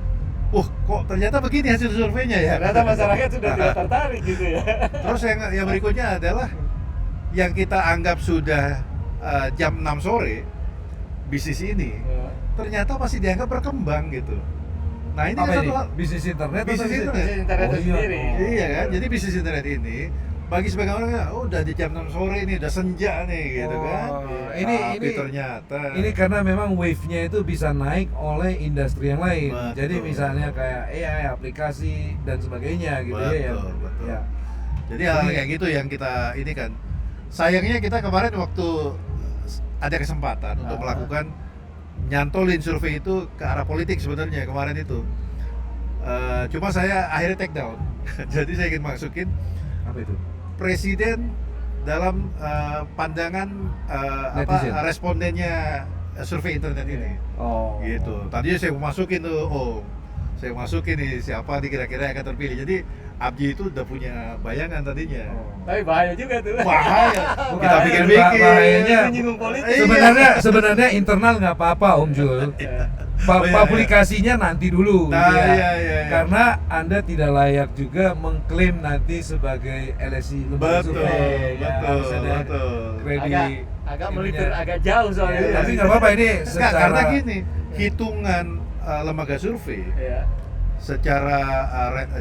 kok ternyata begini hasil surveinya ya. Ternyata masyarakat sudah tidak tertarik gitu ya. Terus yang berikutnya adalah yang kita anggap sudah jam 6 sore bisnis ini ternyata masih dianggap berkembang gitu. Nah ini Apa kan ini? satu hal, Bisnis internet atau bisnis internet. Bisnis internet itu sendiri. Iya kan, jadi bisnis internet ini bagi sebagian orang udah di jam 6 sore ini udah senja nih gitu kan. Tapi Ini ternyata ini karena memang wave-nya itu bisa naik oleh industri yang lain. Betul. Jadi misalnya kayak AI, aplikasi dan sebagainya gitu ya. Betul. Ya. Jadi hal kayak gitu yang kita ini kan. Sayangnya kita kemarin waktu ada kesempatan untuk melakukan nyantolin survei itu ke arah politik sebenarnya kemarin itu. Cuma saya akhirnya take down. Jadi saya ingin masukin Apa itu? presiden dalam pandangan Netizen. respondennya survei internet ini. Oh. Gitu. Tadinya saya mau masukin tuh, saya masukin nih siapa nih kira-kira yang akan terpilih. Jadi Abji itu udah punya bayangan tadinya. Tapi bahaya juga tuh. Bahaya. Kita Bahaya, pikir-pikir. bahayanya. Menyinggung politik. Iya. Sebenarnya internal nggak apa-apa Om Jul. Oh, iya, Publikasinya nanti dulu, Nah, gitu ya. iya. Karena Anda tidak layak juga mengklaim nanti sebagai LSI lembaga Betul, survei. Ya, harus ada betul. Agak ininya. melipir agak jauh soalnya. Iya. Tapi nggak apa-apa ini Enggak, secara karena gini, hitungan lembaga survei Iya. secara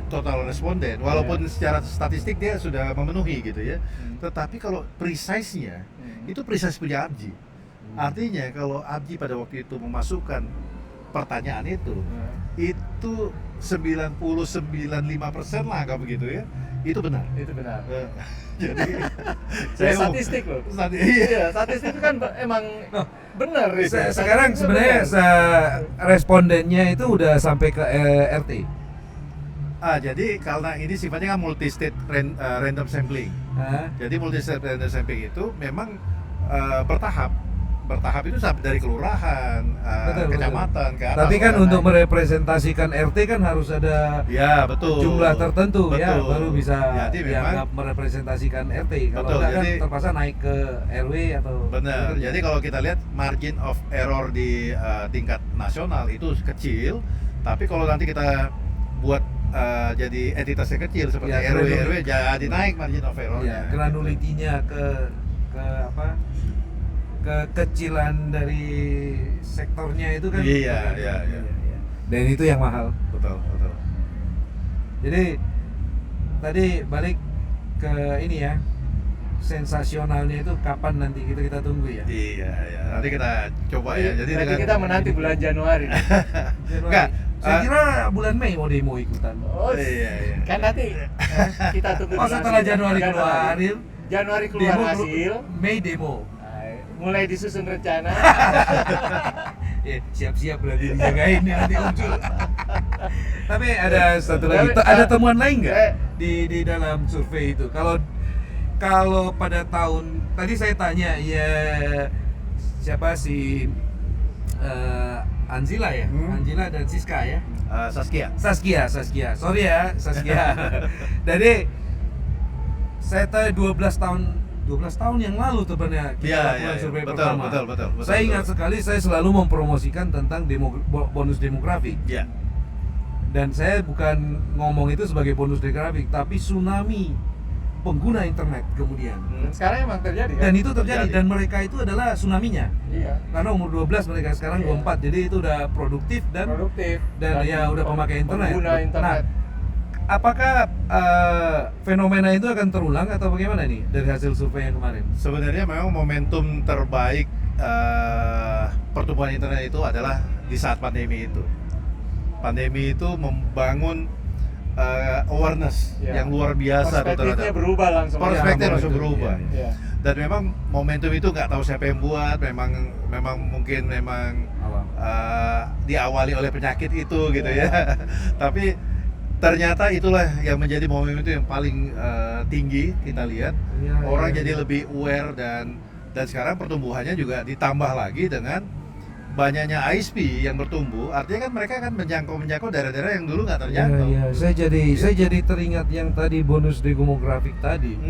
total responden, walaupun secara statistik dia sudah memenuhi gitu ya, tetapi kalau precise-nya itu precise punya Abji. Artinya kalau Abji pada waktu itu memasukkan pertanyaan itu 99,5% lah kalau begitu ya, itu benar. Itu benar. Jadi Ya, statistik loh. Iya. Iya, statistik itu kan emang benar itu. sekarang Statistik itu sebenarnya benar. respondennya itu udah sampai ke RT. Jadi karena ini sifatnya kan multi-state random sampling. Hah? Jadi multi-state random sampling itu memang bertahap itu sampai dari kelurahan, Betul, kecamatan ke atas. Tapi kan sampai untuk naik. merepresentasikan RT kan harus ada Ya betul. jumlah tertentu ya, Betul. baru bisa Jadi memang dianggap merepresentasikan RT. Kalau Betul, enggak kan jadi- terpaksa naik ke RW atau benar. Jadi kalau kita lihat margin of error di tingkat nasional itu kecil, tapi kalau nanti kita buat jadi entitasnya kecil seperti Ya, RW jadi naik margin of errornya. ya, granulitinya ke apa? Kekecilan dari sektornya itu kan. Iya. Dan itu yang mahal. Betul. Jadi tadi balik ke ini ya, sensasionalnya itu kapan nanti kita tunggu ya. Iya. Nanti kita coba ya. Jadi Berarti dengan kita menanti bulan Januari. Januari. Enggak, Saya kira bulan Mei mau demo ikutan. Oh, Iya. kan nanti kita tunggu. Oh, setelah hasil. Januari keluar, Januari keluar hasil. Mei demo. Mulai disusun rencana. Siap-siap berarti dijagain nih nanti muncul. Tapi ada satu lagi, ada temuan lain nggak di dalam survei itu? Kalau pada tahun tadi saya tanya ya siapa si Anzila ya, Anzila dan Siska ya. Saskia. Saskia. Sorry ya, Saskia. Jadi saya tanya 12 tahun yang lalu sebenarnya kita lakukan survei pertama. Betul. Saya ingat sekali saya selalu mempromosikan tentang bonus demografi. Iya. Dan saya bukan ngomong itu sebagai bonus demografi, tapi tsunami pengguna internet kemudian. Dan sekarang emang terjadi kan? Dan itu terjadi dan mereka itu adalah tsunaminya. Iya. Karena umur 12 mereka sekarang 24. Jadi itu udah produktif dan ya udah pemakai internet. Pengguna internet. Nah, apakah fenomena itu akan terulang atau bagaimana nih dari hasil survei yang kemarin? Sebenarnya memang momentum terbaik pertumbuhan internet itu adalah di saat pandemi itu. Pandemi itu membangun awareness yang luar biasa. Perspektifnya berubah langsung. Perspektif Ya, langsung berubah. Iya. Dan memang momentum itu nggak tahu siapa yang buat. Memang mungkin diawali oleh penyakit itu gitu ya. Tapi ternyata itulah yang menjadi momen itu yang paling tinggi kita lihat. Orang jadi lebih aware dan sekarang pertumbuhannya juga ditambah lagi dengan banyaknya ISP yang bertumbuh. Artinya kan mereka kan menjangkau daerah-daerah yang dulu nggak terjangkau. Iya, saya jadi teringat yang tadi bonus demografik tadi.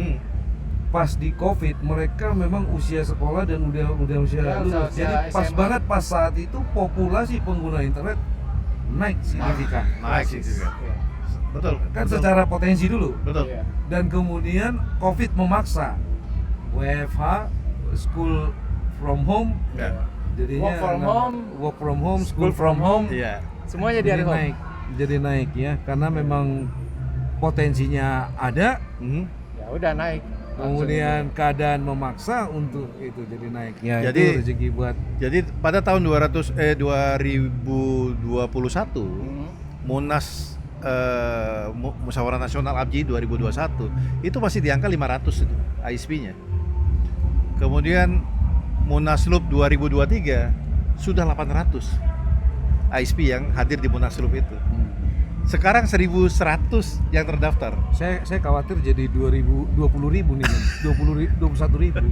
Pas di COVID mereka memang usia sekolah dan udah usia lulus. Jadi pas SMA. banget pas saat itu populasi pengguna internet naik signifikan. Naik signifikan. Iya. Betul. Kan betul. secara potensi dulu. Betul. Iya. Dan kemudian COVID memaksa WFH, school from home, Ya. jadinya Work from home, school from home, Iya. semuanya jadi di naik, jadi naik ya, karena memang potensinya ada, Ya udah naik. kemudian keadaan memaksa untuk itu jadi naik. Ya, Jadi- itu rezeki buat Jadi pada tahun 2021 Munas Musyawarah Nasional Abji 2021 itu masih di angka 500 itu ISP-nya. Kemudian Munaslup 2023 sudah 800 ISP yang hadir di Munaslup itu. Sekarang 1.100 yang terdaftar. saya khawatir jadi 20.000 nih, 21.000.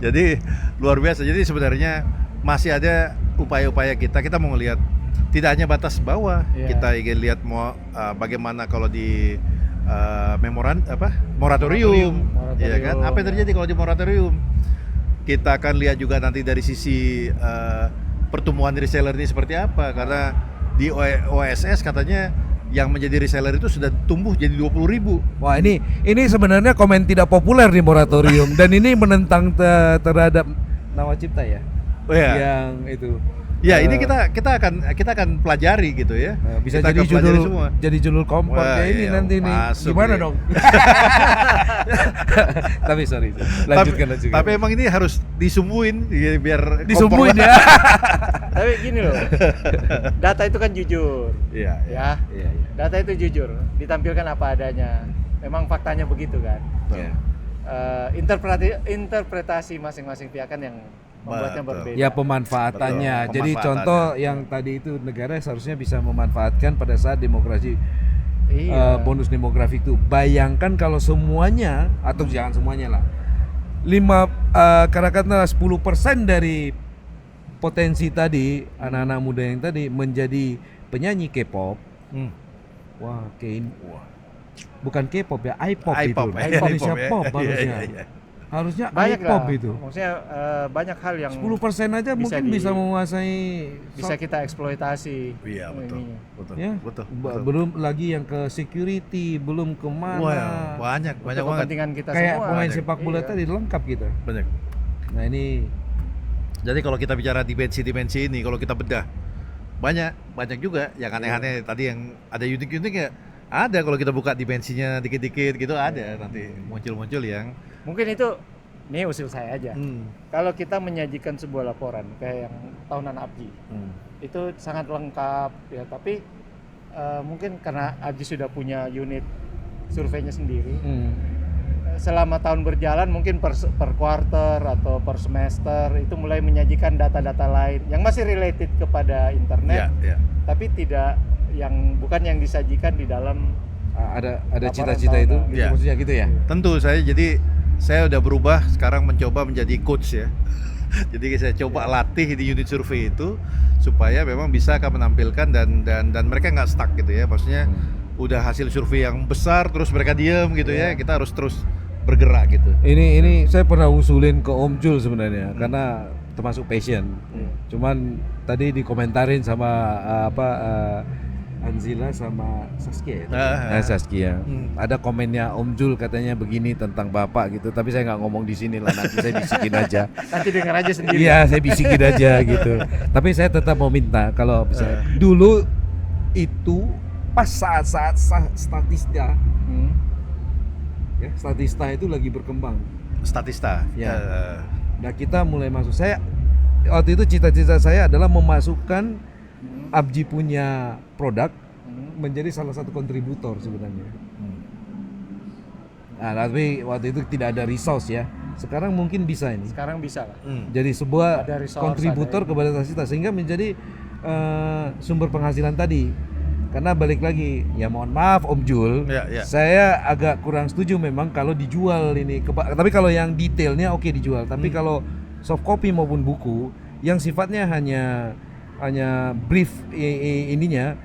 Jadi luar biasa. Jadi sebenarnya masih ada upaya-upaya kita mau ngelihat tidak hanya batas bawah, Iya. kita ingin lihat mau bagaimana kalau di moratorium, ya kan? Apa yang terjadi kalau di moratorium? Kita akan lihat juga nanti dari sisi pertumbuhan reseller ini seperti apa, karena di OSS katanya yang menjadi reseller itu sudah tumbuh jadi 20.000. Wah, ini sebenarnya komen tidak populer di moratorium dan ini menentang terhadap nawacipta ya. Oh ya. Yang itu. Ya, Eh, ini kita akan pelajari gitu ya. bisa Kita jadi akan pelajari judul semua. jadi judul kompor Wah, kayak ini iya, nanti nih. masuk Gimana nih. dong? Tapi sorry. Lanjutkan. Tapi emang ini harus disumbuin ya, biar disumbuin kompor- ya. Tapi gini loh, data itu kan jujur, Iya, iya. ya. Iya, iya. Data itu jujur, ditampilkan apa adanya. Memang faktanya begitu kan. Iya. Interpretasi masing-masing pihak kan yang membuatnya Betul. berbeda. Ya pemanfaatannya. Betul, Jadi pemanfaatannya. contoh yang tadi itu negara seharusnya bisa memanfaatkan pada saat demokrasi Iya. bonus demografi itu. Bayangkan kalau semuanya atau jangan semuanya lah. 10% dari potensi tadi anak-anak muda yang tadi menjadi penyanyi K-pop. Hmm. Wah, bukan K-pop ya, I-pop itu. I-pop, Indonesia I-pop ya. pop Iya, harusnya. iya, iya. Harusnya Banyak I-pop lah. itu. Maksudnya banyak hal yang 10% aja bisa mungkin di- bisa menguasai bisa kita eksploitasi. Iya, betul. ininya. Betul. ya. Betul. Belum lagi yang ke security, belum kemana. Wah, banyak Untuk banget. kepentingan kita Kayak semua. pemain Banyak. sepak bola Iya. tadi lengkap kita. Banyak. Nah ini Jadi kalau kita bicara dimensi-dimensi ini, kalau kita bedah, banyak juga yang aneh-aneh tadi yang ada unik-unik ya. Ada kalau kita buka dimensinya dikit-dikit gitu ada nanti muncul-muncul yang Mungkin itu, ini usul saya aja. Kalau kita menyajikan sebuah laporan kayak yang tahunan ABJI, itu sangat lengkap ya. Tapi mungkin karena ABJI sudah punya unit surveinya sendiri. Selama tahun berjalan mungkin per quarter atau per semester itu mulai menyajikan data-data lain yang masih related kepada internet, ya. tapi tidak bukan yang disajikan di dalam ada Laporan cita-cita itu, tahunan. gitu, Ya. maksudnya gitu ya. Tentu saya udah berubah sekarang mencoba menjadi coach ya. Jadi saya coba latih di unit survei itu supaya memang bisa akan menampilkan dan mereka nggak stuck gitu ya. Maksudnya udah hasil survei yang besar terus mereka diem gitu ya. Kita harus terus bergerak gitu. Ini saya pernah usulin ke Om Jul sebenarnya karena termasuk passion. Cuman tadi dikomentarin sama Anzila sama Saskia. Saskia. Ada komennya Om Jul katanya begini tentang Bapak gitu, tapi saya nggak ngomong di sini lah, nanti saya bisikin aja. nanti dengar aja sendiri. Iya, saya bisikin aja gitu. Tapi saya tetap mau minta kalau bisa dulu itu pas saat-saat statista ya, statista itu lagi berkembang. Statista. Ya. Nah, kita mulai masuk. Saya waktu itu cita-cita saya adalah memasukkan ABJI punya produk menjadi salah satu kontributor sebenarnya. Nah, tapi waktu itu tidak ada resource ya. Sekarang mungkin bisa ini. Sekarang bisa lah. Jadi sebuah Ada resource, kontributor ada kepada statista sehingga menjadi sumber penghasilan tadi. Karena balik lagi, ya mohon maaf Om Jul, Ya. saya agak kurang setuju memang kalau dijual ini. Tapi kalau yang detailnya oke dijual. Tapi kalau soft copy maupun buku yang sifatnya hanya brief ininya,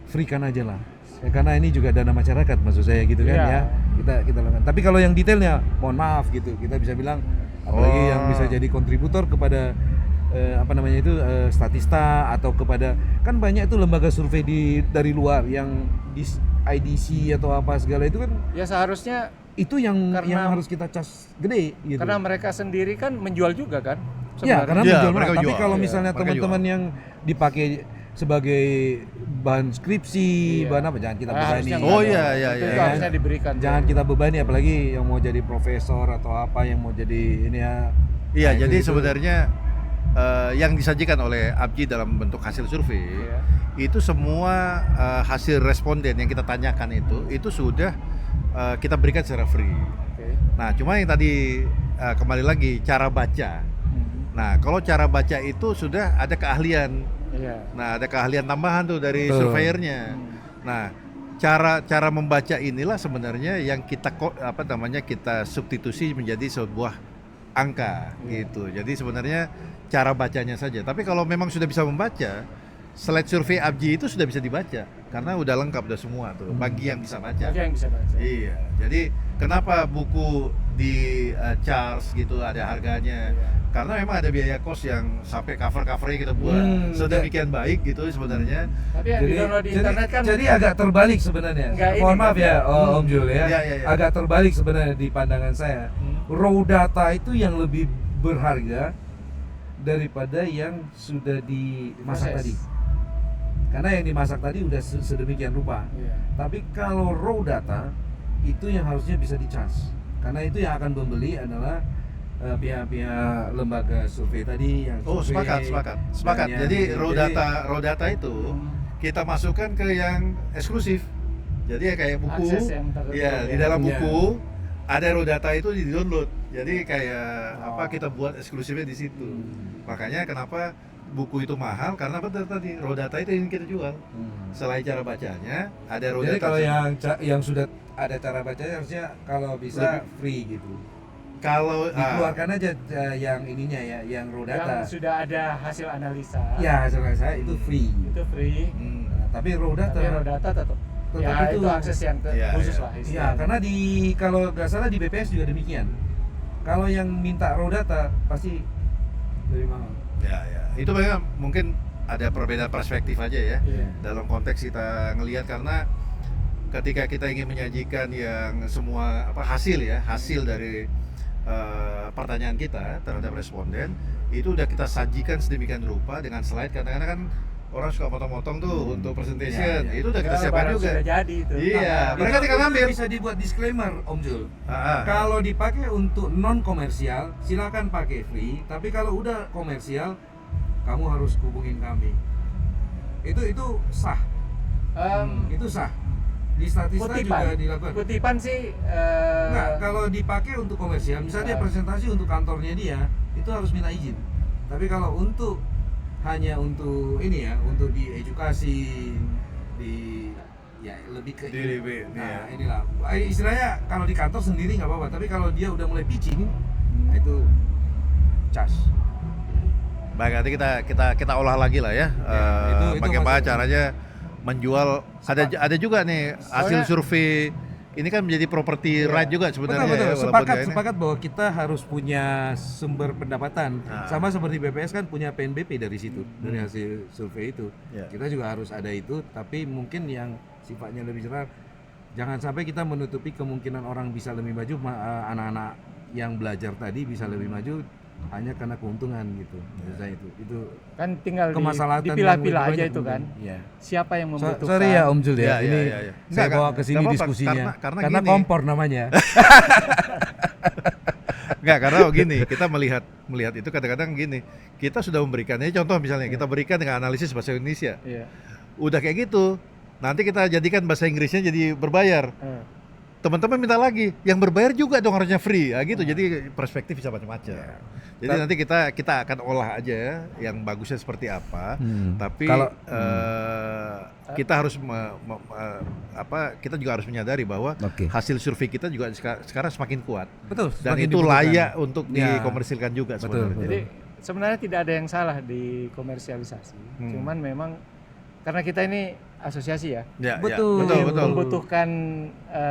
free kan aja lah. Ya, karena ini juga dana masyarakat maksud saya gitu kan Iya. ya. Kita lakukan. Tapi kalau yang detailnya, mohon maaf gitu, kita bisa bilang apalagi yang bisa jadi kontributor kepada statista atau kepada kan banyak itu lembaga survei dari luar yang di IDC atau apa segala itu kan Ya seharusnya itu yang Karena- harus kita cas gede gitu. karena mereka sendiri kan menjual juga kan. Ya, karena Iya, menjual mereka mahal. Tapi jual. kalau Iya, misalnya mereka teman-teman yang dipakai sebagai bahan skripsi, Iya. bahan apa jangan kita bebani. Harusnya Oh, nggak iya, dong. iya, Itu iya. harusnya diberikan. Jangan kita bebani apalagi yang mau jadi profesor atau apa yang mau jadi ini ya. Iya, Nah, jadi itu. sebenarnya yang disajikan oleh ABJI dalam bentuk hasil survei Iya. itu semua hasil responden yang kita tanyakan itu sudah kita berikan secara free. Oke. Nah, cuma yang tadi kembali lagi cara baca. Nah, kalau cara baca itu sudah ada keahlian. Iya. Nah, ada keahlian tambahan tuh dari Betul. surveyornya. Nah, cara membaca inilah sebenarnya yang kita kita substitusi menjadi sebuah angka gitu. Jadi sebenarnya cara bacanya saja. Tapi kalau memang sudah bisa membaca, slide survei ABGI itu sudah bisa dibaca karena udah lengkap, udah semua tuh bagi yang bisa baca. Bagi yang bisa baca. Iya, jadi kenapa buku di charge gitu ada harganya? Karena memang ada biaya kos yang sampai covernya kita buat sedemikian baik gitu sebenarnya. Tapi yang di-download di internet kan jadi agak terbalik sebenarnya. Nggak ini, Mohon maaf ya, nggak. Om Jul ya. Iya. Agak terbalik sebenarnya di pandangan saya. Raw data itu yang lebih berharga daripada yang sudah dimasak Proses. tadi. Karena yang dimasak tadi udah sedemikian rupa. Iya. Tapi kalau raw data itu yang harusnya bisa dicas. Karena itu yang akan membeli adalah pihak-pihak lembaga survei tadi yang Oh, survei. sepakat. Dan Jadi yang- raw data itu kita masukkan ke yang eksklusif. Jadi ya kayak buku. Akses yang tertutup, Iya, di ya. dalam Iya. buku ada raw data itu di-download. Jadi kayak kita buat eksklusifnya di situ. Makanya kenapa buku itu mahal, karena betul tadi raw data itu yang kita jual. Selain cara bacanya, ada raw Jadi data. kalau yang sudah ada cara bacanya harusnya kalau bisa free gitu. kalau Dikeluarkan aja yang ininya ya, yang raw data. Yang sudah ada hasil analisa. Ya, hasil saya itu free. Itu free. Nah, tapi raw data. Tapi raw data tetap ya itu- itu akses yang Iya, khusus iya. lah Iya, istilahnya. karena kalau nggak salah di BPS juga demikian. Kalau yang minta raw data pasti lebih mahal. ya, itu memang mungkin ada perbedaan perspektif aja ya. Iya. Dalam konteks kita ngelihat, karena ketika kita ingin menyajikan yang semua hasil dari pertanyaan kita terhadap responden itu udah kita sajikan sedemikian rupa dengan slide. Kadang-kadang kan orang suka potong-potong tuh untuk presentation, Iya. itu udah kita Ya, siapkan barang juga. sudah jadi itu. Iya, mereka Itu- tinggal itu ngambil. bisa dibuat disclaimer, Om Jul. Ah. Kalau dipakai untuk non komersial, silakan pakai free. Tapi kalau udah komersial, kamu harus hubungin kami. Itu sah. Itu sah. Di Statista juga dilakukan. Kutipan sih Enggak, kalau dipakai untuk komersial, misalnya dia presentasi untuk kantornya dia, itu harus minta izin. Tapi kalau untuk hanya untuk ini ya, untuk di edukasi, ya lebih ke nah, inilah. Istilahnya kalau di kantor sendiri nggak apa-apa, tapi kalau dia udah mulai pitching, nah itu charge. Baik, nanti kita olah lagi lah ya. itu Bagaimana masuk. caranya menjual. Ada juga nih hasil Soalnya- survei. Ini kan menjadi properti right juga sebenarnya. Betul, ya, walaupun sepakat nggak ini. sepakat bahwa kita harus punya sumber pendapatan. Nah. Sama seperti BPS kan punya PNBP dari situ, dari hasil survei itu. Ya. Kita juga harus ada itu, tapi mungkin yang sifatnya lebih cerah, jangan sampai kita menutupi kemungkinan orang bisa lebih maju, anak-anak yang belajar tadi bisa lebih maju hanya karena keuntungan gitu. Menurut saya itu kan tinggal kemaslahatan yang dipilah-pilah lebih aja banyak itu kan. mungkin. Iya. Siapa yang membutuhkan? Sorry ya Om Jul ya, Ya, ini ya. saya Nggak, bawa ke sini nggak apa-apa, diskusinya. karena Karena gini. kompor namanya. Enggak, karena gini, kita melihat itu kadang-kadang gini. Kita sudah memberikannya, contoh misalnya kita berikan dengan analisis bahasa Indonesia. Iya. Udah kayak gitu. Nanti kita jadikan bahasa Inggrisnya jadi berbayar. Teman-teman minta lagi, yang berbayar juga dong harusnya free, gitu. Jadi perspektif bisa macam-macam. Jadi nanti kita akan olah aja ya, yang bagusnya seperti apa. Tapi Kalau- kita harus kita juga harus menyadari bahwa Oke. hasil survei kita juga sekarang semakin kuat Betul. dan semakin itu dibutuhkan. layak untuk Ya. dikomersilkan juga Betul, sebenarnya. betul. Jadi sebenarnya tidak ada yang salah di komersialisasi. Cuman memang karena kita ini asosiasi ya, Ya, Betul. betul, betul. membutuhkan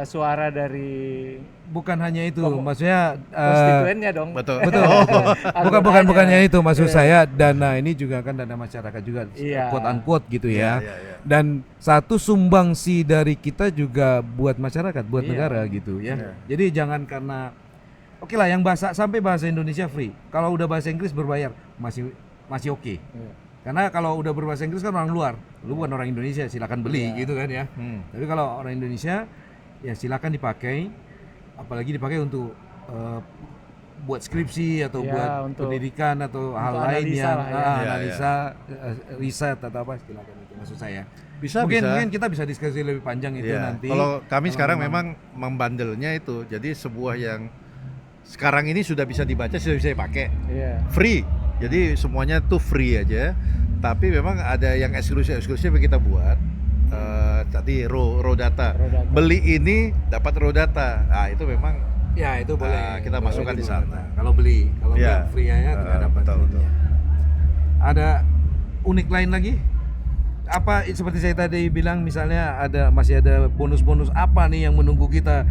suara dari Bukan hanya itu, maksudnya konstituennya dong. Betul. betul. bukannya itu maksud saya, dana ini juga kan dana masyarakat juga, Iya. quote unquote gitu ya. Iya, iya. Dan satu sumbangsi dari kita juga buat masyarakat, buat Iya. negara gitu ya. Iya. Jadi jangan karena oke lah yang sampai bahasa Indonesia free. Kalau udah bahasa Inggris berbayar masih oke. Iya. Karena kalau udah berbahasa Inggris kan orang luar, lu bukan orang Indonesia, silakan beli gitu kan ya. Tapi kalau orang Indonesia ya silakan dipakai, apalagi dipakai untuk buat skripsi atau Ya, buat untuk- pendidikan atau hal untuk lain analisa yang lah ya. analisa, riset atau apa, silakan itu maksud saya. Bisa, Mungkin kita bisa diskusi lebih panjang itu Iya. nanti. Kalau kami sekarang memang- memang membandelnya itu, jadi sebuah yang sekarang ini sudah bisa dibaca, sudah bisa dipakai, Iya. free. Jadi semuanya tuh free aja. Tapi memang ada yang eksklusif yang kita buat. Tadi raw data. Raw data. Beli ini dapat raw data. Nah itu memang Ya itu boleh. kita Boleh masukkan di sana. Kalau beli, kalau Ya. free aja tidak dapat. betul. Ada unik lain lagi? apa seperti saya tadi bilang, misalnya masih ada bonus-bonus apa nih yang menunggu kita?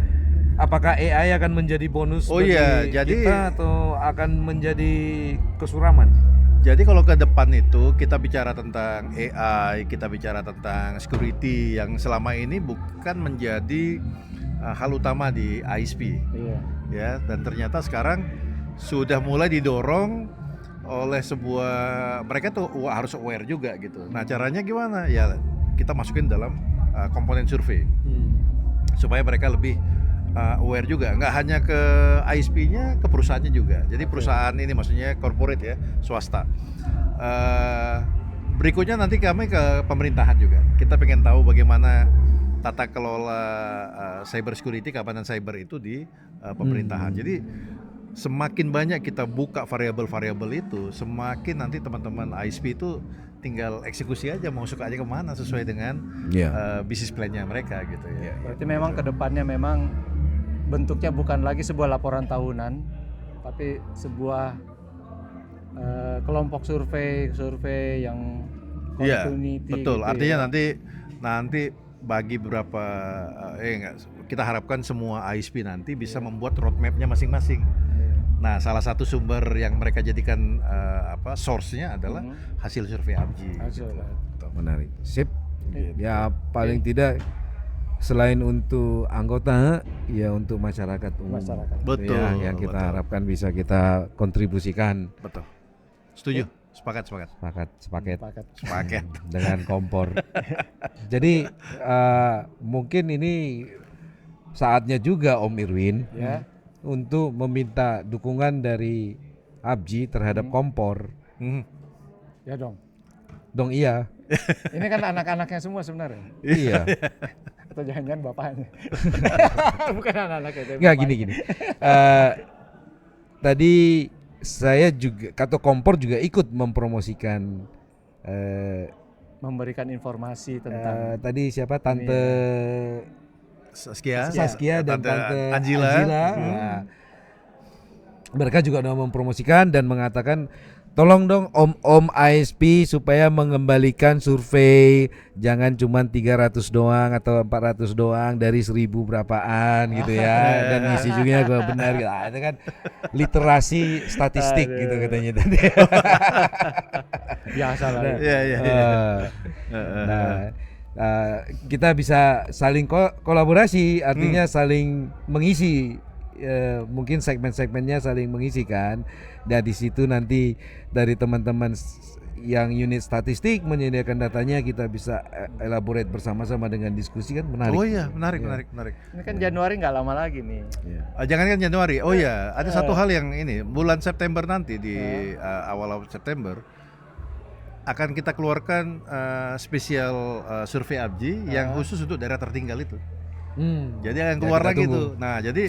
Apakah AI akan menjadi bonus Oh bagi iya, jadi- kita atau akan menjadi kesuraman? Jadi kalau ke depan itu kita bicara tentang AI, kita bicara tentang security yang selama ini bukan menjadi hal utama di ISP, Iya. ya. Dan ternyata sekarang sudah mulai didorong oleh mereka tuh harus aware juga gitu. Nah caranya gimana? Ya kita masukin dalam komponen survei supaya mereka lebih aware juga, nggak hanya ke ISP-nya, ke perusahaannya juga. Jadi perusahaan ini maksudnya corporate ya, swasta. Berikutnya nanti kami ke pemerintahan juga. Kita pengen tahu bagaimana tata kelola cyber security, keamanan cyber itu di pemerintahan. Jadi semakin banyak kita buka variabel-variabel itu, semakin nanti teman-teman ISP itu tinggal eksekusi aja mau suka aja kemana sesuai dengan bisnis plan-nya mereka gitu ya. Berarti memang kedepannya memang bentuknya bukan lagi sebuah laporan tahunan, tapi sebuah kelompok survei yang Iya, community. betul. gitu Artinya ya. nanti bagi beberapa kita harapkan semua ISP nanti bisa membuat roadmap-nya masing-masing. Nah, salah satu sumber yang mereka jadikan source-nya adalah hasil survei ABGI. Hasil. Menarik. Sip. Gitu. Ya paling tidak selain untuk anggota, ya untuk masyarakat umum. Masyarakat. Betul. Ya, yang kita betul. harapkan bisa kita kontribusikan. Betul. Setuju. Sepakat. Sepaket dengan kompor. Jadi mungkin ini saatnya juga Om Irwin Ya. untuk meminta dukungan dari ABGI terhadap kompor. Ya dong. Dong iya. Ini kan anak-anaknya semua sebenarnya. Iya. Atau jangan-jangan bapaknya. Bukan anak-anaknya. tapi Nggak bapaknya. gini. Tadi saya juga, Kato Kompor juga ikut mempromosikan Memberikan informasi tentang tadi siapa Tante Saskia dan Tante Anjila. Nah, mereka juga sudah mempromosikan dan mengatakan tolong dong Om ISP supaya mengembalikan survei, jangan cuma 300 doang atau 400 doang dari 1000 berapaan gitu ya, dan isi juga benar gitu. Itu kan literasi statistik gitu katanya tadi. biasa lah. Iya. Nah, kita bisa saling kolaborasi, artinya saling mengisi, mungkin segmen-segmennya saling mengisi kan. Dan di situ nanti dari teman-teman yang unit statistik menyediakan datanya, kita bisa elaborate bersama-sama dengan diskusi, kan menarik. Oh iya, menarik. Ini kan Januari nggak lama lagi nih. Jangan kan Januari. Oh iya, ada satu hal yang ini bulan September nanti di awal September akan kita keluarkan spesial survei ABGI yang khusus untuk daerah tertinggal itu. Jadi akan keluar kita lagi tunggu. tuh. Nah, jadi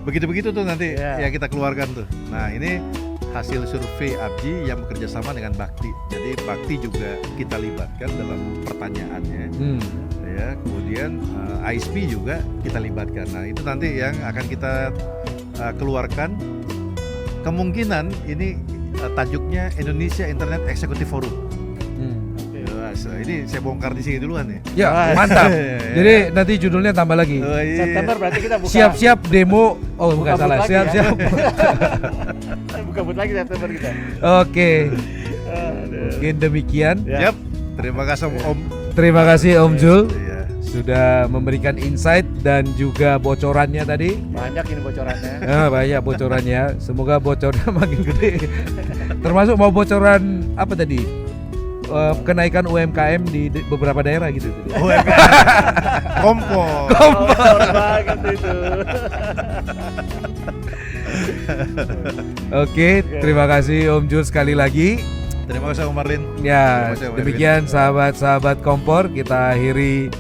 begitu tuh nanti yang kita keluarkan tuh. Nah, ini hasil survei ABGI yang bekerja sama dengan Bakti. Jadi Bakti juga kita libatkan dalam pertanyaannya. Ya, kemudian ISP juga kita libatkan. Nah, itu nanti yang akan kita keluarkan. Kemungkinan ini tajuknya Indonesia Internet Executive Forum. Ini saya bongkar di sini duluan ya. Ya, mantap. Jadi nanti judulnya tambah lagi. Oh, iya. September berarti kita buka. Siap-siap demo. Oh, bukan Buka salah. booth lagi ya. Siap-siap. Buka booth lagi September kita. Oke. Mungkin demikian. Ya. Yap. Terima kasih Om. Terima kasih Om Jul Iya. sudah memberikan insight dan juga bocorannya tadi. Banyak ini bocorannya. Banyak bocorannya. Semoga bocornya makin gede. Termasuk mau bocoran apa tadi? Kenaikan UMKM di beberapa daerah gitu. Kompor. Kompor banget itu. Oke, terima kasih Om Jul sekali lagi. Terima kasih Om Marlin. Ya, Terima kasih, Om demikian Erwin. sahabat-sahabat Kompor, kita akhiri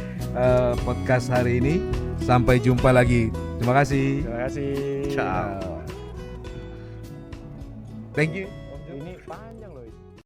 podcast hari ini. Sampai jumpa lagi. Terima kasih. Terima kasih. Ciao. Thank you. Ini panjang.